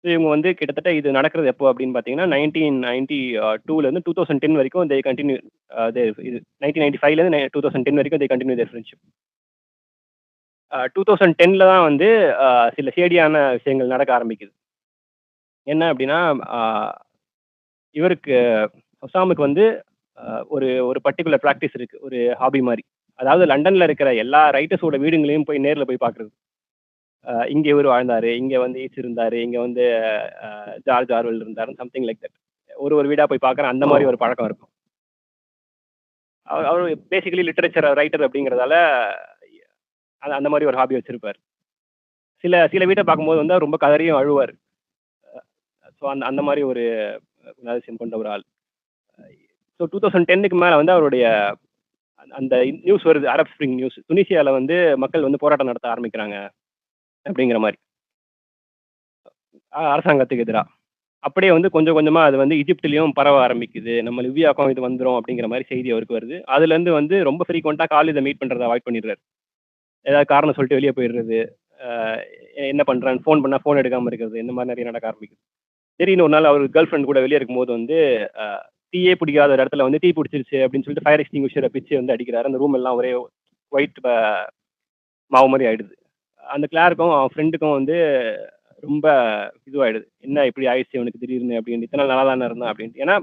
இவங்க வந்து கிட்டத்தட்ட இது நடக்கிறது எப்போ அப்படின்னு பார்த்தீங்கன்னா, 1992லேருந்து 2010 வரைக்கும் தே கன்டின்யூ இது 1995லேருந்து 2010 வரைக்கும் தே கன்டின்யூ தேர் ஃப்ரெண்ட்ஷிப். 2010ல தான் வந்து சில ஷேடியான விஷயங்கள் நடக்க ஆரம்பிக்குது. என்ன அப்படின்னா, அ இவருக்கு ஒசாமுக்கு வந்து ஒரு ஒரு பர்ட்டிகுலர் பிராக்டிஸ் இருக்கு. ஒரு ஹாபி மாரி. அதாவது லண்டன்ல இருக்கிற எல்லா ரைட்டர்ஸோட வீடுங்களையும் போய் நேர்ல போய் பார்க்குறது. இங்க இவரு வாழ்ந்தாரு. இங்க வந்து ஈட்ஸ் இருந்தாரு. இங்க வந்து ஜார்ஜ் ஆர்வெல் இருந்தாரு. Something like that. ஒரு வீடா போய் பார்க்குற அந்த ஓ! மாரி ஒரு பழக்கம் இருக்கும். அவரு பேசிக்கலி லிட்டரேச்சர் ரைட்டர் அப்படிங்கிறதால, அந்த மாரி ஒரு ஹாபி வச்சிருப்பாரு. சில சில வீட்ட பார்க்கும்போது வந்து அவர் ரொம்ப கதறியும் அழுவாரு. ஸோ அந்த அந்த மாரி ஒரு குணாதிசயம் கொண்ட ஒரு ஆள். ஸோ 2010க்கு மேல வந்து அவருடைய அந்த நியூஸ் வருது. Arab spring news. துனிசியால வந்து மக்கள் வந்து போராட்டம் நடத்த ஆரம்பிக்கிறாங்க. அப்படிங்கிற மாரி. அரசாங்கத்துக்கு எதிரா. அப்படியே வந்து கொஞ்சம் கொஞ்சமா அது வந்து எகிப்திலயும் பரவ ஆரம்பிக்குது. நம்ம லிபியாவுக்கும் இது வந்துரும் அப்படிங்கிற மாரி செய்தி அவருக்கு வருது. அதுலேருந்து வந்து ரொம்ப ஃப்ரீக்வென்ட்டா காலித மீட் பண்றத அவாய்ட் பண்ணிடுறாரு. ஏதாவது காரணம் சொல்லிட்டு வெளிய போயிடுறது. அ என்ன பண்றேன்னு ஃபோன் பண்ணா ஃபோன் எடுக்காம இருக்கிறது. இந்த மாரி நெறைய நடக்க ஆரம்பிக்குது. திடீர்னு ஒரு நாள் அவரு கேர்ள் ஃபிரெண்ட் கூட வெளிய இருக்கும்போது வந்து, அ தீயே பிடிக்காத ஒரு இடத்துல வந்து தீ பிடிச்சிருச்சு அப்படின்னு சொல்லிட்டு ஃபயர் எக்ஸ்டிங்விஷர பிச்சு வந்து அடிக்கிறாரு. அந்த ரூம் எல்லாம் ஒரே ஒயிட் மாவு மாரி ஆயிடுது. அந்த கிளார்க்கும் அவன் ஃப்ரெண்டுக்கும் வந்து ரொம்ப இதுவாயிடுது. என்ன இப்படி ஆயிடுச்சு இவனுக்கு திடீர்னு அப்படின்னு. இத்தன நாள் நல்லா தானே இருந்தான் அப்படின்ட்டு. ஏன்னா,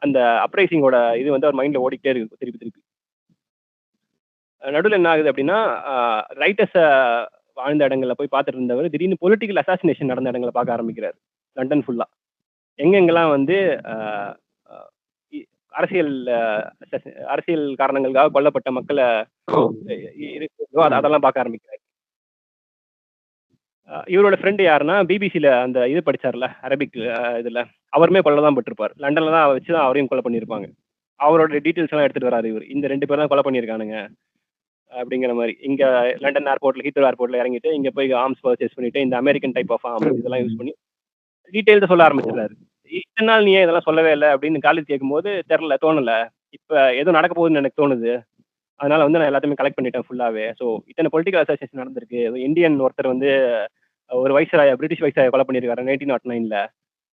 அந்த அப்ரைசிங்கோட இது வந்து அவர் மைண்ட்ல ஓடிக்கிட்டே இருக்கு திருப்பி திருப்பி. நடுவுல என்ன ஆகுது அப்படின்னா, ரைட்டர்ஸ வாழ்ந்த இடங்கள்ல போய் பார்த்துட்டு இருந்தவர், திடீர்னு பொலிட்டிக்கல் அசாசினேஷன் நடந்த இடங்கள பார்க்க ஆரம்பிக்கிறாரு. லண்டன் ஃபுல்லா. எங்கெங்கெல்லாம் வந்து அ அ இ அரசியல் அரசியல் காரணங்களுக்காக கொல்லப்பட்ட மக்கள ஓ! இருக்குதோ ம். அதெல்லாம் பார்க்க ஆரம்பிக்கிறாரு. இவரோட ஃப்ரெண்ட் யாருன்னா, பிபிசில அந்த இது படிச்சார்ல, அரபிக் இதுல. அவருமே கொல்ல தான் பட்டிருப்பார். லண்டன்ல தான் வச்சு தான் அவரையும் கொலை பண்ணியிருப்பாங்க. அவரோட டீட்டெயில்ஸ் எல்லாம் எடுத்துட்டு வராரு இவரு. இந்த 2 பேர் தான் கொலை பண்ணியிருக்கானுங்க. அப்படிங்கிற மாரி. இங்க லண்டன் ஏர்போர்ட்ல ஹீத்ரோ ஏர்போர்ட்ல இறங்கிட்டு, இங்க போய் ஆர்ம்ஸ் பர்ச்சேஸ் பண்ணிட்டு, இந்த அமெரிக்கன் டைப் ஆஃப் ஆர்ம்ஸ் இதெல்லாம் யூஸ் ம். பண்ணி டீட்டெயில்ஸ சொல்ல ஓ! ஆரம்பிச்சுடுறாரு. இத்தன நாள் நீ ஏன் இதெல்லாம் சொல்லவே இல்ல அப்படின்னு காலித் கேட்கும்போது, தெர்ல, தோணல. இப்ப ஏதோ நடக்க போகுதுன்னு எனக்கு தோணுது. அதனால வந்து நான் எல்லாத்தையுமே கலெக்ட் பண்ணிட்டேன் ஃபுல்லாவே. ஸோ இத்தன பொலிட்டிக்கல் அசோசியேஷன் நடந்திருக்கு. இந்தியன் ஒருத்தர் வந்து ஒரு வைஸ்ராய பிரிட்டிஷ் வைஸ்ராய கொலை பண்ணியிருக்காரு 1909ல.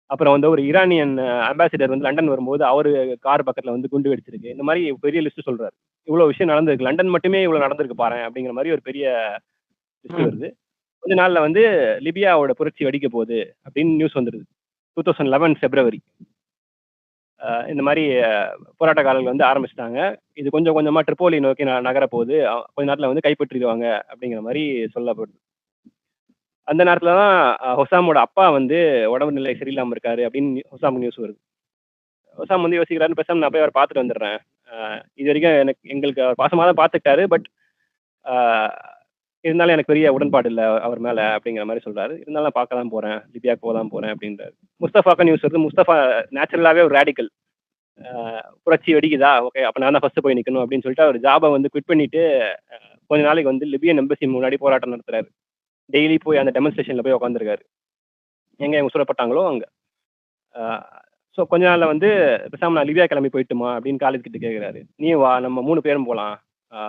அப்புறம் வந்து ஒரு ஈரானியன் அம்பாசிடர் வந்து லண்டன் வரும்போது, அவரு கார் பக்கத்துல வந்து குண்டு வெடிச்சிருக்கு. இந்த மாரி பெரிய லிஸ்ட் சொல்றாரு. இவ்ளோ விஷயம் நடந்திருக்கு. லண்டன் மட்டுமே இவ்ளோ நடந்திருக்கு பாரேன் அப்படிங்கிற மாரி ஒரு பெரிய லிஸ்ட் ம். வருது. கொஞ்ச நாள்ல வந்து லிபியாவோட புரட்சி வெடிக்க போகுது அப்படின்னு நியூஸ் வந்துருது. 2011 பிப்ரவரி. இந்த மாரி போராட்டக்காரர்கள் வந்து ஆரம்பிச்சுட்டாங்க. இது கொஞ்சம் கொஞ்சமா ட்ரிப்போலி நோக்கி நகரப் போகுது. கொஞ்ச நேரத்துல வந்து கைப்பற்றிடுவாங்க அப்படிங்கிற மாரி சொல்லப்படுது. அந்த நேரத்துல தான் ஹொசாமோட அப்பா வந்து உடம்பு நிலை சரியில்லாம இருக்காரு அப்படின்னு ஹொசாமுக்கு நியூஸ் வருது. ஹொசாம் வந்து யோசிக்கிறாரு, பேசாம நான் போய் அவர பார்த்துட்டு வந்துடுறேன். இதுவரைக்கும் எங்களுக்கு அவர் பாசமா தான் பார்த்துக்கிட்டாரு. பட் ஆ இருந்தாலும் எனக்கு பெரிய உடன்பாடு இல்ல அவர் மேல அப்படிங்கிற மாரி சொல்றாரு. இருந்தாலும் நான் பார்க்க தான் போறேன். லிபியாவுக்கு போக தான் போறேன் அப்படின்றாரு. முஸ்தஃபாவுக்கு நியூஸ் வருது. முஸ்தஃபா நேச்சுரலாவே ஒரு ராடிக்கல். அ புரட்சி வெடிக்குதா? ஓகே. அப்ப நான் தான் ஃபர்ஸ்ட் போய் நிக்கணும் அப்படின்னு சொல்லிட்டு அவர் ஜாப வந்து குவிட் பண்ணிட்டு, கொஞ்ச நாளைக்கு வந்து லிபியன் எம்பசி முன்னாடி போராட்டம் நடத்துறாரு. டெய்லி போய் அந்த டெமான்ஸ்ட்ரேஷன்ல போய் உட்கார்ந்திருக்காரு. எங்க இவங்க சுடப்பட்டாங்களோ அங்க. அ ஸோ கொஞ்ச நாள்ல வந்து பேசாம நான் லிபியா கிளம்பி போயிட்டுமா அப்படின்னு காலித் கிட்ட கேட்கிறாரு. நீயும் வா, நம்ம 3 பேரும் போலாம். அ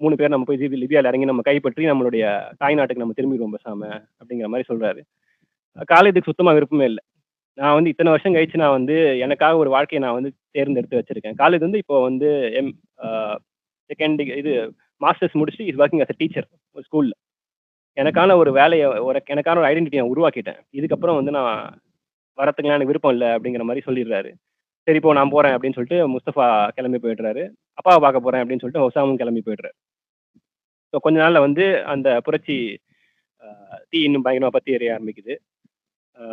3 பேர் நம்ம போய் லிபியால இறங்கி நம்ம கைப்பற்றி நம்மளுடைய தாய்நாட்டுக்கு நம்ம திரும்பிருவோம் பேசாம அப்படிங்கிற மாரி சொல்றாரு. காலிதுக்கு சுத்தமா விருப்பமே இல்ல. நான் வந்து இத்தன வருஷம் கழிச்சு நான் வந்து எனக்காக ஒரு வாழ்க்கைய நான் வந்து தேர்ந்தெடுத்து வச்சிருக்கேன். காலித் வந்து இப்போ வந்து எம் அ 2ண்ட் இது மாஸ்டர்ஸ் முடிச்சுட்டு is working as a teacher ஒரு ஸ்கூல்ல. எனக்கான ஒரு வேலைய எனக்கான ஒரு ஐடென்டிட்டிய நான் உருவாக்கிட்டேன். இதுக்கப்புறம் வந்து நான் வரத்துக்குலாம் எனக்கு விருப்பம் இல்ல அப்படிங்கிற மாரி சொல்லிடுறாரு. சரி போ நான் போறேன் அப்படின்னு சொல்லிட்டு முஸ்தபா கிளம்பி போயிடுறாரு. அப்பாவ பார்க்க போறேன் அப்படின்னு சொல்லிட்டு ஹொசாமும் கிளம்பி போயிடுறாரு. ஸோ கொஞ்ச நாள்ல வந்து அந்த புரட்சி தீ இன்னும் பயங்கரமா பத்தி எரிய ஆரம்பிக்குது. அ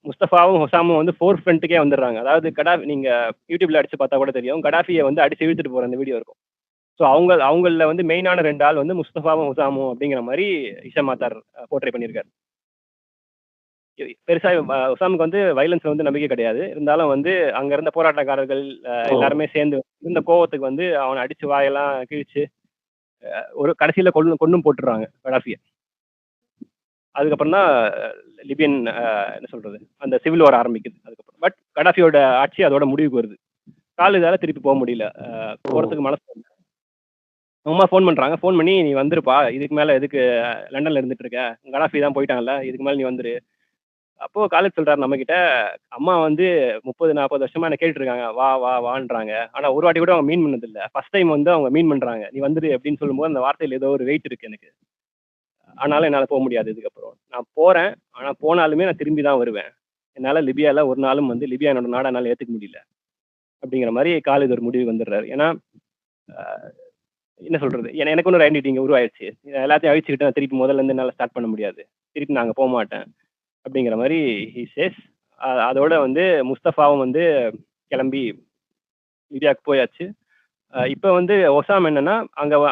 முஸ்தபாவும் ஹொசாமும் வந்து ஃபோர் ஃப்ரண்ட்டுக்கே வந்துடுறாங்க. அதாவது நீங்க யூடியூப்ல அடிச்சு பார்த்தா கூட தெரியும். கடாஃபிய வந்து அடிச்சு இழுத்துட்டு போற அந்த வீடியோ இருக்கும். ஸோ அவங்கள்ல வந்து மெயினான 2 ஆள் வந்து முஸ்தபாவும், ஹுசாமும் அப்படிங்கிற மாரி ஹிஷாம் மாத்தார் போர்ட்ரே பண்ணியிருக்காரு. பெருசா உசாமுக்கு வந்து வயலன்ஸ்ல வந்து நம்பிக்கை கிடையாது. இருந்தாலும் வந்து அங்க இருந்த போராட்டக்காரர்கள் ஓ! எல்லாருமே சேர்ந்து இருந்த கோவத்துக்கு வந்து அவன அடிச்சு வாயெல்லாம் கிழிச்சு, ஒரு கடைசியில கொன்னும் போட்டுர்றாங்க கடாஃபிய. அதுக்கப்புறம் தான் லிபியன் என்ன சொல்றது? அந்த சிவில் வார் ஆரம்பிக்குது அதுக்கப்புறம். பட் கடாஃபியோட ஆட்சி அதோட முடிவுக்கு வருது. காலிதால திருப்பி போ முடியல. ஓ! போறதுக்கு மனசு வரல. அம்மா ஃபோன் பண்றாங்க. ஃபோன் பண்ணி, "நீ வந்துருப்பா. இதுக்கு மேல எதுக்கு லண்டன்ல இருந்துட்டு இருக்க? கடாஃபி தான் போய்ட்டான்ல. இதுக்கு மேல நீ வந்துரு." அப்போ காலித் சொல்றாரு நம்மகிட்ட, "அம்மா வந்து 30, 40 வருஷமா என்ன கேட்டுட்டு இருக்காங்க. வா, வா, வான்றாங்க. ஆனா ஒரு வாட்டி கூட அவங்க மீன் பண்ணதில்ல. ஃபர்ஸ்ட் டைம் வந்து அவங்க மீன் பண்றாங்க. நீ வந்துரு அப்படின்னு சொல்லும்போது, அந்த வார்த்தையில ஏதோ ஒரு வெயிட் இருக்கு எனக்கு. ஆனாலும் என்னால போ முடியாது இதுக்கப்புறம். நான் போறேன். ஆனா போனாலுமே நான் திரும்பி தான் வருவேன். என்னால லிபியால ஒரு நாளும் வந்து லிபியா என்னோட நாடா என்னால ஏத்துக்க முடியல." அப்படிங்கிற மாரி காலித் ஒரு முடிவுக்கு வந்துடுறாரு. ஏன்னா, அ என்ன சொல்றது? எனக்கு ஒரு ஐடென்டிட்டி இங்க உருவாயிருச்சு. எல்லாத்தையும் அழிச்சுக்கிட்டு நான் திருப்பி முதல்ல இருந்து என்னால ஸ்டார்ட் பண்ண முடியாது. திருப்பி நான் அங்க போமாட்டேன். அப்படிங்கிற மாரி ஹி சேஸ். அதோட வந்து முஸ்தஃபாவும் வந்து கிளம்பி லிபியாவுக்கு போயாச்சு. இப்ப வந்து ஒசாம் என்னன்னா,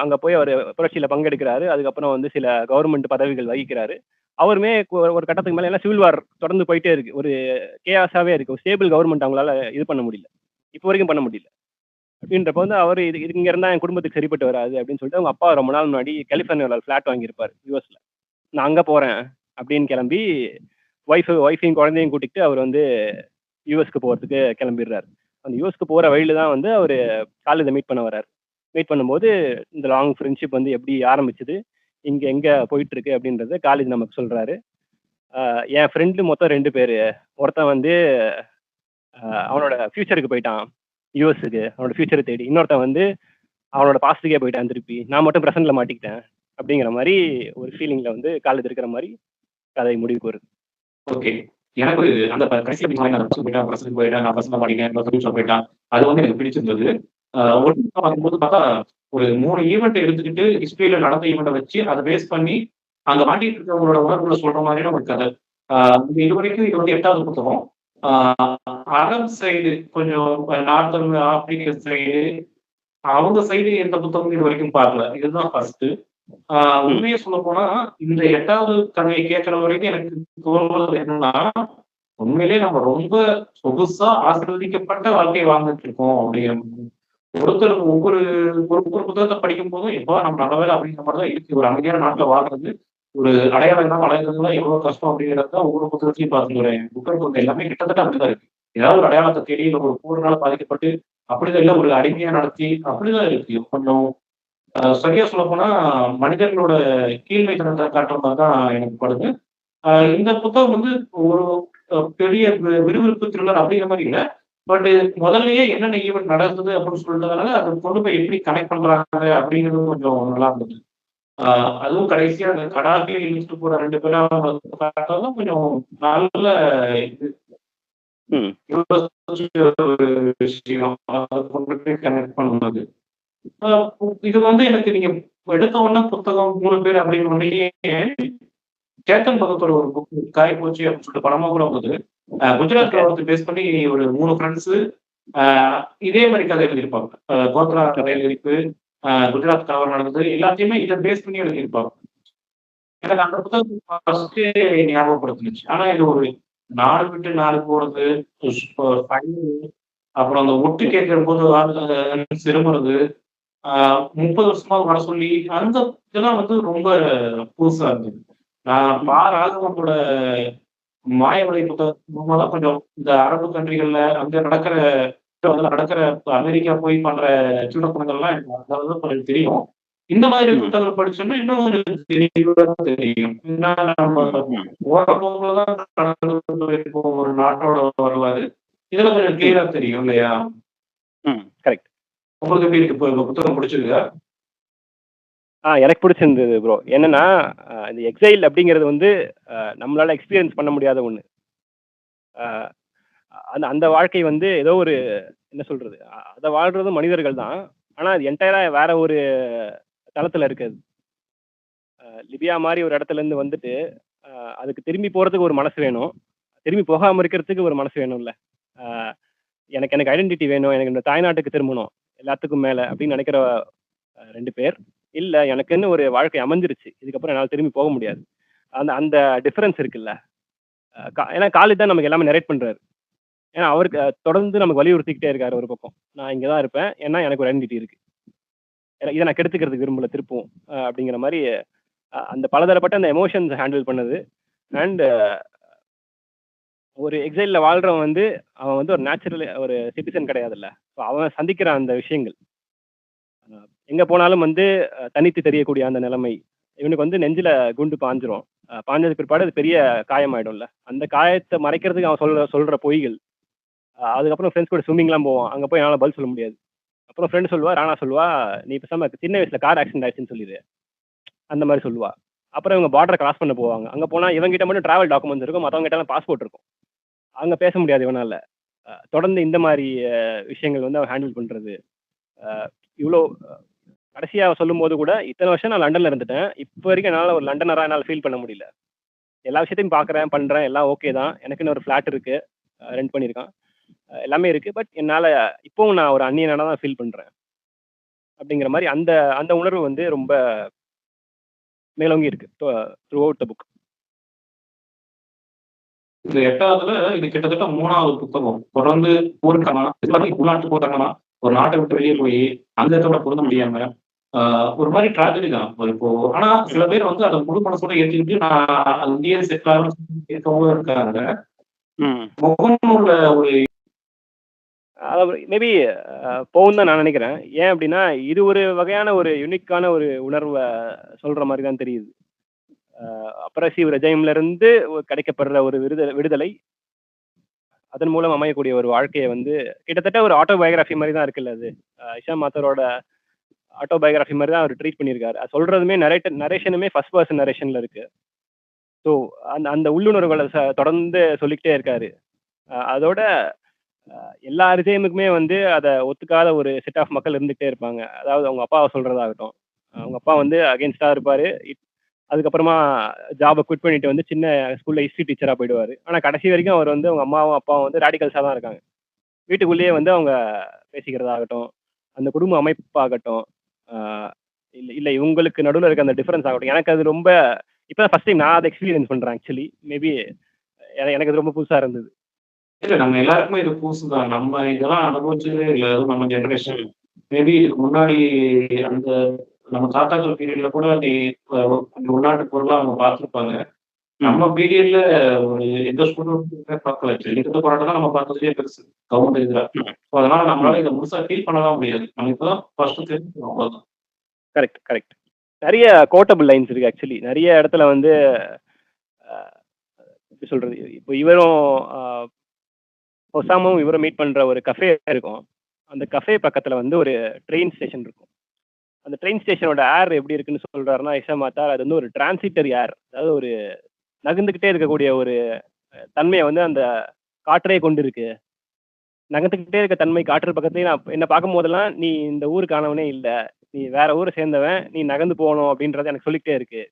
அங்க போய் அவரு புரட்சியில பங்கெடுக்கிறாரு. அதுக்கப்புறம் வந்து சில கவர்ன்மெண்ட் பதவிகள் வகிக்கிறாரு. அவருமே ஒரு கட்டத்துக்கு மேல ஏன்னா சிவில் வார் தொடர்ந்து போயிட்டே இருக்கு. ஒரு கேஆஸாவே இருக்கு. ஒரு ஸ்டேபிள் கவர்ன்மெண்ட் அவங்களால இது பண்ண முடியல. இப்போ வரைக்கும் பண்ண முடியல. அப்படின்றப்ப வந்து அவரு இது இங்க இருந்தா என் குடும்பத்துக்கு சரிப்பட்டு வராது அப்படின்னு சொல்லிட்டு அவங்க அப்பா ரொம்ப நாள் முன்னாடி கலிஃபோர்னியால ஃபிளாட் வாங்கியிருப்பாரு யுஎஸ்ல. நான் அங்க போறேன் அப்படின்னு கிளம்பி ஒய்ஃபையும் குழந்தையும் கூட்டிட்டு அவர் வந்து யுஎஸ்க்கு போறதுக்கு கிளம்பிடுறாரு. அந்த யுஎஸ்க்கு போற வழியில தான் வந்து அவரு காலித மீட் பண்ண வர்றாரு. மீட் பண்ணும்போது இந்த லாங் ஃப்ரெண்ட்ஷிப் வந்து எப்படி ஆரம்பிச்சது, இங்க எங்க போயிட்டு இருக்கு அப்படின்றத காலித் நமக்கு சொல்றாரு. என் ஃப்ரெண்டு மொத்தம் 2 பேரு. ஒருத்தன் வந்து அவனோட ஃபியூச்சருக்கு போயிட்டான். யுஎஸ்க்கு அவனோட ஃபியூச்சர தேடி. இன்னொருத்தன் வந்து அவனோட பாஸ்ட்டுக்கே போயிட்டான் திருப்பி. நான் மட்டும் பிரசன்ட்ல மாட்டிக்கிட்டேன். அப்படிங்கிற மாரி ஒரு ஃபீலிங்ல வந்து காலித் இருக்கிற மாரி கதை முடிவுக்கு வருது. ஓகே. எனக்கு அந்த கடைசியா நீங்க சொன்னீங்க, நான் பஸ்ஸுக்கு போயிட்டேன், பஸ்ஸுக்கு போயிட்டேன், நான் பஸ்ல மாட்டிக்கிட்டேன், பஸ் ரூல்ஸ்ல போயிட்டான். அது வந்து எனக்கு பிடிச்சிருந்தது. ஒட்டுமொத்தமா பார்க்கும்போது பார்த்தா, ஒரு 3 ஈவென்ட் எடுத்துக்கிட்டு ஹிஸ்டரியில நடந்த ஈவென்ட்ட வச்சு அத பேஸ் பண்ணி, அங்க மாட்டிட்டு இருக்கிறவங்களோட உணர்வுகள சொல்ற மாதிரியான ஒரு கதை. ஆ இதுவரைக்கும் இது வந்து 8வது புத்தகம். ஆ அரபு சைடு கொஞ்சம் நார்தர்ன் ஆப்பிரிக்க சைடு, அவங்க சைடு எந்த புத்தகமும் இதுவரைக்கும் பார்க்கல. இதுதான் ஃபர்ஸ்ட்டு. ஆ ம். உண்மைய சொல்லப்போனா, இந்த 8வது கதைய கேட்கிற வரைக்கும் எனக்கு தோணுவது என்னன்னா, உண்மையிலேயே நம்ம ரொம்ப சொகுசா ஆசீர்வதிக்கப்பட்ட வாழ்க்கைய வாழ்ந்துட்டு இருக்கோம் அப்படிங்கிற ஒருத்தருக்கு ஒவ்வொரு ஒரு புத்தகத்த படிக்கும்போதும், எப்பா நம்ம நல்ல வேளை அப்படிங்கிற மாரி தான் இருக்கு. ஒரு அமைதியான நாட்டுல வாழ்றது, ஒரு அடையாளம் இல்லாம அலையறதுலாம் எவ்வளோ கஷ்டம் அப்படிங்கிறது தான் ஒவ்வொரு புத்தகத்தையும் பார்த்துக்கிறேன். புத்தக புத்தகம் எல்லாமே கிட்டத்தட்ட அப்படிதான் இருக்கு. ஏதாவது ஒரு அடையாளத்த தேடி, இல்ல ஒரு போர்னால பாதிக்கப்பட்டு, அப்படிதான் இல்ல ஒரு அடிமையா நடத்தி, அப்படிதான் இருக்கு. கொஞ்சம் சரியா சொல்லப்போனா, மனிதர்களோட கீழ்மைத்தனத்த காட்டுற மாரி தான் எனக்கு படுது. அ இந்த புத்தகம் வந்து ஒரு பெரிய விறுவிறுப்பு த்ரில்லர் அப்படிங்கிற மாரி இல்ல. பட் முதல்லயே என்னென்ன ஈவென்ட் நடந்தது அப்படின்னு சொல்றதுனால, அத கொண்டு போய் எப்படி கனெக்ட் பண்றாங்க அப்படிங்கிறது கொஞ்சம் நல்லா இருந்தது. அ அதுவும் கடைசியா அந்த கடாஃபிய இழுத்துட்டு போற 2 பேரா காட்டுறதும் கொஞ்சம் நல்ல இது ம். யோசிச்ச ஒரு விஷயம். அத கொண்டு போய் கனெக்ட் பண்ணது. அ இது வந்து எனக்கு நீங்க எடுத்த உடனே புத்தகம் 3 பேர் அப்படின்னு உடனேயே சேத்தன் பகத்தோட ஒரு புக் காய் போச்சு அப்படின்னு சொல்லிட்டு படமா கூட வந்தது. குஜராத் ஓகே. கலவரத்த பேஸ் பண்ணி ஒரு 3 ஃப்ரெண்ட்ஸு அ இதே மாரி கதை எழுதியிருப்பாங்க. கோத்ரா ஓகே. கதையெழுதிப்பு, குஜராத் கலவரம் நடந்தது. எல்லாத்தையுமே இத பேஸ் பண்ணி எழுதியிருப்பாங்க. எனக்கு அந்த புத்தகம் ஃபர்ஸ்ட்டே ஞாபகப்படுத்துனுச்சு. ஆனா இது ஒரு நாடு விட்டு நாடு போறது, ஃபைனல் அப்புறம் அந்த ஒட்டு கேட்கிறபோது சிறுமுறது, ஆ 30 வருஷமா வர சொல்லி, அந்த இதெல்லாம் வந்து ரொம்ப புதுசா இருந்தது. நான் ம். ராகவனோட மாயவலை புத்தகம் மூலமா கொஞ்சம் இந்த அரபு கண்ட்ரிகள்ல அங்க நடக்கிற நடக்கிற அமெரிக்கா போய் பண்ற சின்னத்தனங்கள்லாம் எனக்கு அந்த அளவுக்கு கொஞ்சம் தெரியும். இந்த மாதிரி ம். புத்தகங்கள் படிச்சோம்னா இன்னும் கொஞ்சம் தெளிவா தெரியும். ஏன்னா நம்ம ம். ம். போற போக்குல தான் கடந்து போயிருப்போம் ஒரு நாட்டோட வரலாறு. இதெல்லாம் கொஞ்சம் ம். கிளியரா தெரியும் இல்லையா? ம். கரெக்ட். உங்களுக்கு எப்படி இருக்கு? இப்ப இந்த புத்தகம் பிடிச்சிருக்கா? எனக்கு பிடிச்சிருந்தது ப்ரோ. என்னன்னா, இந்த எக்ஸைல் அப்படிங்கிறது வந்து நம்மளால எக்ஸ்பீரியன்ஸ் பண்ண முடியாத ஒண்ணு. அ அந்த அந்த வாழ்க்கை வந்து ஏதோ ஒரு என்ன சொல்றது? அத வாழ்றதும் மனிதர்கள் தான். ஆனா அது என்டையரா வேற ஒரு தளத்துல இருக்கு அது. லிபியா மாரி ஒரு இடத்துலருந்து வந்துட்டு, அ அதுக்கு திரும்பி போறதுக்கு ஒரு மனசு வேணும். திரும்பி போகாம இருக்கிறதுக்கு ஒரு மனசு வேணும்ல. அ எனக்கு எனக்கு ஐடென்டிட்டி வேணும். எனக்கு இந்த தாய்நாட்டுக்கு திரும்பணும். எல்லாத்துக்கும் மேல அப்படின்னு நெனைக்கிற 2 பேர். இல்ல எனக்குன்னு ஒரு வாழ்க்கை அமைஞ்சிருச்சு. இதுக்கப்புறம் என்னால திரும்பி போக முடியாது. அந்த அந்த டிஃபரன்ஸ் இருக்குல்ல. ஏன்னா காலித் தான் நமக்கு எல்லாமே நரேட் பண்றாரு. ஏன்னா அவருக்கு தொடர்ந்து நமக்கு வலியுறுத்திக்கிட்டே இருக்காரு ஒரு பக்கம். நான் இங்க தான் இருப்பேன். ஏன்னா எனக்கு ஒரு ஐடென்டிட்டி இருக்கு. இத நான் கெடுத்துக்கிறதுக்கு விரும்பல திருப்பவும். அப்படிங்கிற மாரி அந்த பலதரப்பட்ட அந்த எமோஷன்ஸ் ஹேண்டில் பண்ணது. அண்ட் ஒரு எக்ஸைல்ல வாழ்றவன் வந்து, அவன் வந்து ஒரு நேச்சுரல் ஒரு சிட்டிசன் கிடையாதுல்ல. ஸோ அவன் சந்திக்கிற அந்த விஷயங்கள். அ எங்க போனாலும் வந்து தனித்து தெரியக்கூடிய அந்த நிலைமை. இவனுக்கு வந்து நெஞ்சில குண்டு பாய்ஞ்சிரும். பாய்ஞ்சதுக்கு பிற்பாடு அது பெரிய காயமாயிடும்ல. அந்த காயத்த மறைக்கிறதுக்கு அவன் சொல்ற சொல்ற பொய்கள். அதுக்கப்புறம் ஃப்ரெண்ட்ஸ் கூட ஸ்விம்மிங்லாம் போவான். அங்க போய் என்னால பதில் சொல்ல முடியாது. அப்புறம் ஃப்ரெண்ட் சொல்லுவா, ராணா சொல்லுவா, "நீ பேசாம சின்ன வயசுல கார் ஆக்சிடென்ட் ஆயிடுச்சுன்னு சொல்லிரு." அந்த மாரி சொல்லுவா. அப்புறம் இவங்க பார்டர கிராஸ் பண்ண போவாங்க. அங்க போனா இவன்கிட்ட மட்டும் டிராவல் டாக்குமெண்ட்ஸ் இருக்கும். மத்தவங்க கிட்டலாம் பாஸ்போர்ட் இருக்கும். அங்க பேச முடியாது இவனால. தொடர்ந்து இந்த மாரி விஷயங்கள் வந்து அவன் ஹேண்டில் பண்றது. அ இவ்ளோ கடைசியா சொல்லும்போது கூட, "இத்தன வருஷம் நான் லண்டன்ல இருந்துட்டேன். இப்ப வரைக்கும் என்னால ஒரு லண்டனரா என்னால ஃபீல் பண்ண முடியல. எல்லா விஷயத்தையும் பார்க்குறேன், பண்றேன். எல்லாம் ஓகே தான். எனக்குன்னு ஒரு ஃப்ளாட் இருக்கு. ரெண்ட் பண்ணியிருக்கான். எல்லாமே இருக்கு. பட் என்னால இப்பவும் நான் ஒரு அந்நியனா தான் ஃபீல் பண்றேன்." அப்படிங்கிற மாரி அந்த அந்த உணர்வு வந்து ரொம்ப மேலோங்கி இருக்கு. Through out the book. இந்த 8வதுல இது கிட்டத்தட்ட 3வது புத்தகம். தொடர்ந்து போருக்கான உள்நாட்டு போராட்டம்னா, ஒரு நாட்ட விட்டு வெளிய போயி, அந்த இடத்தோட பொருந்த முடியாம, ஆ ஒரு மாரி ட்ராஜடி தான். இப்போ ஆனா சில ம். பேர் வந்து அத முழு மனசோட ஏத்துக்கிட்டு, நான் அங்கேயே செட்டில் ஆகணும்னு இருக்கவங்களும் இருக்காங்க. ம். முகநூல்ல ஒரு அதாவது மேபி போகும்னு தான் நான் நெனைக்கிறேன். ஏன் அப்டின்னா, இது ஒரு வகையான ஒரு யூனிக்கான ஒரு உணர்வ சொல்ற மாரி தான் தெரியுது. அப்ரசிவ் ரெஜைம்ல இருந்து கிடைக்கப்படுற ஒரு விடுதலை, அதன் மூலம் அமையக்கூடிய ஒரு வாழ்க்கைய வந்து கிட்டத்தட்ட ஒரு ஆட்டோபயோகிராஃபி மாரி தான் இருக்குல்ல அது. இஷாம் மாத்தரோட ஆட்டோபயோகிராஃபி மாரி தான் அவரு ட்ரீட் பண்ணியிருக்காரு. அது சொல்றதுமே நரேஷனுமே ஃபர்ஸ்ட் பெர்சன் நரேஷன்ல இருக்கு. ஸோ அந்த அந்த உள்ளுணர்வுகள தொடர்ந்து சொல்லிக்கிட்டே இருக்காரு. அதோட எல்லா ரிசைமுக்குமே வந்து அத ஒத்துக்காத ஒரு செட் ஆஃப் மக்கள் இருந்துகிட்டே இருப்பாங்க. அதாவது அவங்க அப்பாவ சொல்றதாகட்டும். அவங்க அப்பா வந்து அகைன்ஸ்டா இருப்பாரு. அதுக்கப்புறமா ஜாப குவிட் பண்ணிட்டு வந்து சின்ன ஸ்கூல்ல ஹிஸ்ட்ரி டீச்சரா போயிடுவாரு. ஆனா கடைசி வரைக்கும் அவர் வந்து அவங்க அம்மாவும், அப்பாவும் வந்து ராடிகல்ஸா தான் இருக்காங்க. வீட்டுக்குள்ளேயே வந்து அவங்க பேசிக்கிறதாகட்டும், அந்த குடும்ப அமைப்பாகட்டும், ஆ இல்ல இல்ல இவங்களுக்கு நடுவுல இருக்க அந்த டிஃபரன்ஸ் ஆகட்டும். எனக்கு அது ரொம்ப இப்பதான் ஃபர்ஸ்ட் டைம் நான் அத எக்ஸ்பீரியன்ஸ் பண்றேன் ஆக்சுவலி. மேபி எனக்கு அது ரொம்ப புதுசா இருந்தது. இல்ல நம்ம எல்லாருக்குமே இது புதுசுதான். நம்ம இதெல்லாம் அனுபவிச்சதே இல்ல. அதுவும் நம்ம ஜெனரேஷன். ம். மேபி இதுக்கு முன்னாடி அந்த நம்ம தாத்தாக்கள் பீரியட்ல கூட உள்நாட்டு பொருளா அவங்க பார்த்துருப்பாங்க. ம். நம்ம பீரியட்ல ஒரு எந்த ஸ்கூலும் பார்க்கல. ஜல்லிக்கட்டு போராட்டம் தான் நம்ம பார்த்ததுலயே பெருசு. கவர்மெண்ட் இதுல. ம். ஸோ அதனால ம். நம்மளால இத முழுசா ஃபீல் பண்ணலாம் முடியாது. நம்ம இப்பதான் ஃபர்ஸ்ட் தெரிஞ்சுக்கிறோம் அவ்வளவுதான். Correct, correct. நெறைய கோட்டபிள் லைன்ஸ் இருக்கு ஆக்சுவலி. நெறைய இடத்துல வந்து அ எப்படி சொல்றது? இப்போ இவரும் அ ஒசாமும் இவரும் மீட் பண்ற ஒரு கஃபே இருக்கும். அந்த கஃபே பக்கத்துல வந்து ஒரு ட்ரெயின் ஸ்டேஷன் இருக்கும். அந்த ட்ரெயின் ஸ்டேஷனோட ஏர் எப்படி இருக்குன்னு சொல்றாருன்னா, இஷாம் அத்தார் அது வந்து ஒரு டிரான்சிட்டரி ஏர். அதாவது ஒரு நகர்ந்துகிட்டே இருக்கக்கூடிய ஒரு தன்மைய வந்து அந்த காற்றே கொண்டு இருக்கு. நகர்ந்துகிட்டே இருக்க தன்மை காற்று பக்கத்துலயே நான் என்ன பார்க்கும்போதெல்லாம், "நீ இந்த ஊருக்கானவனே இல்ல. நீ வேற ஊர சேர்ந்தவன். நீ நகர்ந்து போணும்." அப்படின்றது எனக்கு சொல்லிக்கிட்டே இருக்கு.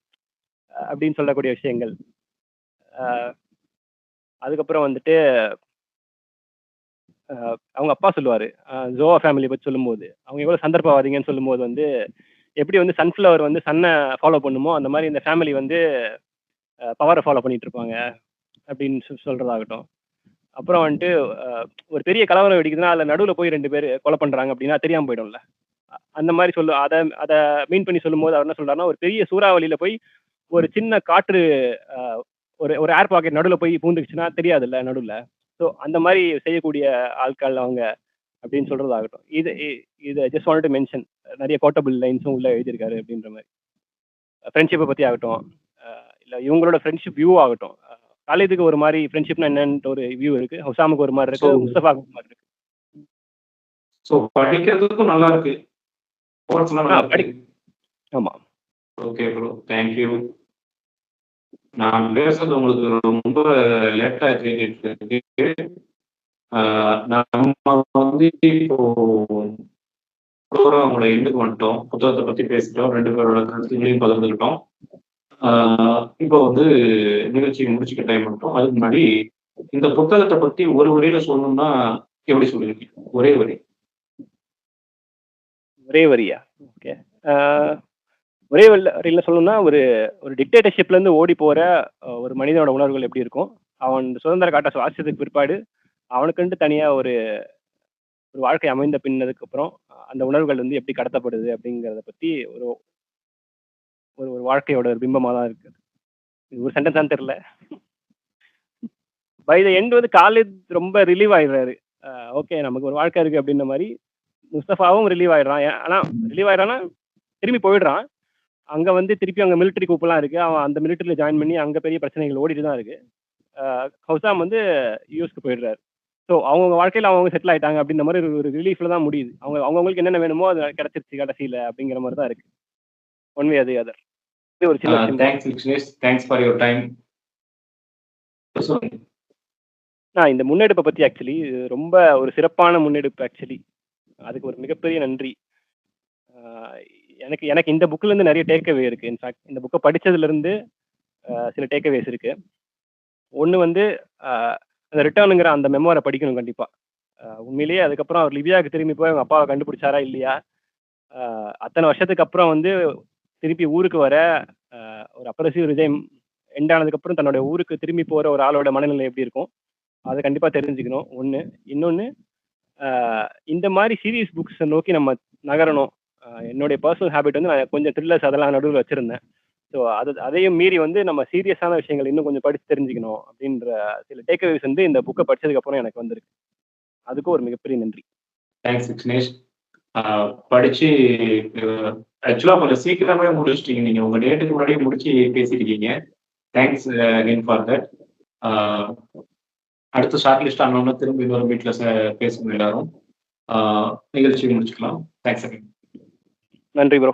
அப்படின்னு சொல்லக்கூடிய விஷயங்கள். அ அதுக்கப்புறம் வந்துட்டு அவங்க அப்பா சொல்லுவாரு. ஜோவா ஃபேமிலிய பத்தி சொல்லும்போது, அவங்க எவ்வளோ சந்தர்ப்பவாதிங்கன்னு சொல்லும்போது வந்து, எப்படி வந்து சன்ஃப்ளவர் வந்து சன்ன ஃபாலோ பண்ணுமோ, அந்த மாரி இந்த ஃபேமிலி வந்து பவர ஃபாலோ பண்ணிட்டு இருப்பாங்க. அப்படின்னு சொல்றதாகட்டும். அப்புறம் வந்துட்டு அ ஒரு பெரிய கலவரம் வெடிக்குதுன்னா, அதுல நடுவுல போய் 2 பேரு கொலை பண்றாங்க அப்படின்னா, தெரியாம போயிடும்ல. அந்த மாரி அத அத மீன் பண்ணி சொல்லும்போது அவர் என்ன சொல்றாருன்னா, ஒரு பெரிய சூறாவளியில போய் ஒரு சின்ன காற்று அ ஒரு ஒரு ஏர் பாக்கெட் நடுவுல போய் பூந்துக்குச்சுன்னா தெரியாதுல்ல நடுவுல. ஸோ அந்த மாரி செய்யக்கூடிய ஆட்கள் அவங்க அப்படின்னு சொல்றதாகட்டும். இத ஜஸ்ட் வாண்டட் டூ மென்ஷன். நெறைய கோட்டபிள் லைன்ஸும் உள்ள எழுதியிருக்காரு அப்படின்ற மாரி. ஃப்ரெண்ட்ஷிப்ப பத்தி ஆகட்டும், இல்ல இவங்களோட ஃப்ரெண்ட்ஷிப் வியூ ஆகட்டும். காலிதுக்கு ஒரு மாரி ஃப்ரெண்ட்ஷிப்னா என்னன்ட்டு ஒரு வியூ இருக்கு. ஹுசாமுக்கு ஒரு மாரி ஸோ இருக்கு. முஸ்தபாக்கு ஒரு மாரி இருக்கு. ஸோ படிக்கிறதுக்கும் நல்லா இருக்கு. கோர்ஸ்லாம் ஆ நல்லா இருக்கு. ஆமா. Okay bro. Thank you. நான் பேசுறது உங்களுக்கு ரொம்ப லேட்டா கேட்டுட்டு இருக்கு. நம்ம வந்து இப்போ ப்ரோக்ராமோட எண்டுக்கு வந்துட்டோம். புத்தகத்தை பத்தி பேசிட்டோம். 2 பேரோட கருத்துக்களையும் பகிர்ந்துக்கிட்டோம். இப்போ வந்து நிகழ்ச்சியை முடிச்சுக்க டைம் வந்துட்டோம். அதுக்கு முன்னாடி இந்த புத்தகத்தை பத்தி ஒரு வரியில சொல்லணும்னா எப்படி சொல்லுவீங்க? ஒரே வரி. ஒரே வரியா? ஓகே. ஆ ஒரே வரியில சொல்லணும்னா, ஒரு ஒரு டிக்டேட்டர்ஷிப்ல இருந்து ஓடி போற ஒரு மனிதனோட உணர்வுகள் எப்படி இருக்கும்? அவன் சுதந்திர காற்ற சுவாசிச்சதுக்கு பிற்பாடு, அவனுக்குன்ட்டு தனியா ஒரு ஒரு வாழ்க்கை அமைந்த பின்னதுக்கு அப்புறம், அந்த உணர்வுகள் வந்து எப்படி கடத்தப்படுது அப்படிங்கிறத பத்தி ஒரு ஒரு ஒரு வாழ்க்கையோட ஒரு பிம்பமா தான் இருக்கு. இது ஒரு சென்டென்ஸான்னு தெரியல. பை த எண்ட் வந்து காலித் ரொம்ப ரிலீவ் ஆயிடுறாரு. ஓகே நமக்கு ஒரு வாழ்க்கை இருக்கு அப்படின்ற மாரி. முஸ்தபாவும் ரிலீவ் ஆயிடுறான். ஆனா ரிலீவ் ஆயிடுறான்னா, திரும்பி போயிடுறான். அங்க வந்து திருப்பி அங்க மிலிட்டரி கூப்லாம் இருக்கு. அவன் அந்த மிலிட்டரில ஜாயின் பண்ணி அங்க பெரிய பிரச்சனைகள் ஓடிட்டு தான் இருக்கு. ஹவுசாம் வந்து யுஎஸ்க்கு போயிடுறாரு. ஸோ அவங்கவங்க வாழ்க்கையில அவங்கவங்க செட்டில் ஆயிட்டாங்க அப்படின்ற மாரி ஒரு ஒரு ரிலீஃப்ல தான் முடியுது. அவங்கவங்களுக்கு என்னென்ன வேணுமோ அது கிடைச்சிருச்சு கடைசியில அப்படிங்கிற மாரி தான் இருக்கு. One way or the other. இது ஒரு சின்ன விஷயம் தான். Thanks Vignesh. Thanks for your time. சொல்லுங்க. இந்த முன்னெடுப்ப பத்தி ஆக்சுவலி ரொம்ப ஒரு சிறப்பான முன்னெடுப்பு ஆக்சுவலி. அதுக்கு ஒரு மிகப்பெரிய நன்றி. ஆ எனக்கு எனக்கு இந்த புக்ல இருந்து நெறைய டேக் அவே இருக்கு. இன்ஃபாக்ட் இந்த புக்க படிச்சதுலருந்து சில டேக் அவேஸ் இருக்கு. ஒண்ணு வந்து அ அந்த ரிட்டர்ன்ங்கிற அந்த மெமோர படிக்கணும் கண்டிப்பா. உண்மையிலேயே அதுக்கப்புறம் அவர் லிபியாவுக்கு திரும்பி போய் அவங்க அப்பாவ கண்டுபிடிச்சாரா இல்லையா? அ அத்தன வருஷத்துக்கு அப்புறம் வந்து திருப்பி ஊருக்கு வர ஒரு அப்ரசிவ் ரிஜைம் எண்ட் ஆனதுக்கப்புறம் தன்னுடைய ஊருக்கு திரும்பி போற ஒரு ஆளோட மனநிலை எப்படி இருக்கும்? அத கண்டிப்பா தெரிஞ்சுக்கணும். ஒண்ணு. இன்னொன்னு அ இந்த மாரி சீரியஸ் புக்ஸ நோக்கி நம்ம நகரணும். என்னுடைய பெர்சனல் ஹேபிட் வந்து நான் கொஞ்சம் த்ரில்லர்ஸ் அதெல்லாம் நடுவுல வச்சிருந்தேன். ஸோ அதையும் மீறி வந்து நம்ம சீரியஸான விஷயங்கள் இன்னும் கொஞ்சம் படிச்சு தெரிஞ்சுக்கணும் அப்படின்ற சில டேக் அவேஸ் வந்து இந்த புக்க படிச்சதுக்கு அப்புறம் எனக்கு வந்திருக்கு. அதுக்கும் ஒரு மிகப்பெரிய நன்றி. தேங்க்ஸ் விக்னேஷ். படிச்சு ஆக்சுவலா கொஞ்சம் சீக்கிரமே முடிச்சுட்டீங்க. நீங்க உங்க டேட்டுக்கு முன்னாடியே முடிச்சு பேசியிருக்கீங்க. Thanks again for that. அடுத்த ஷார்ட் லிஸ்ட் ஆனோம்னா திரும்ப இன்னொரு மீட்ல பேசுவோம் எல்லாரும். நிகழ்ச்சியை முடிச்சுக்கலாம். Thanks again. நன்றி ப்ரோ.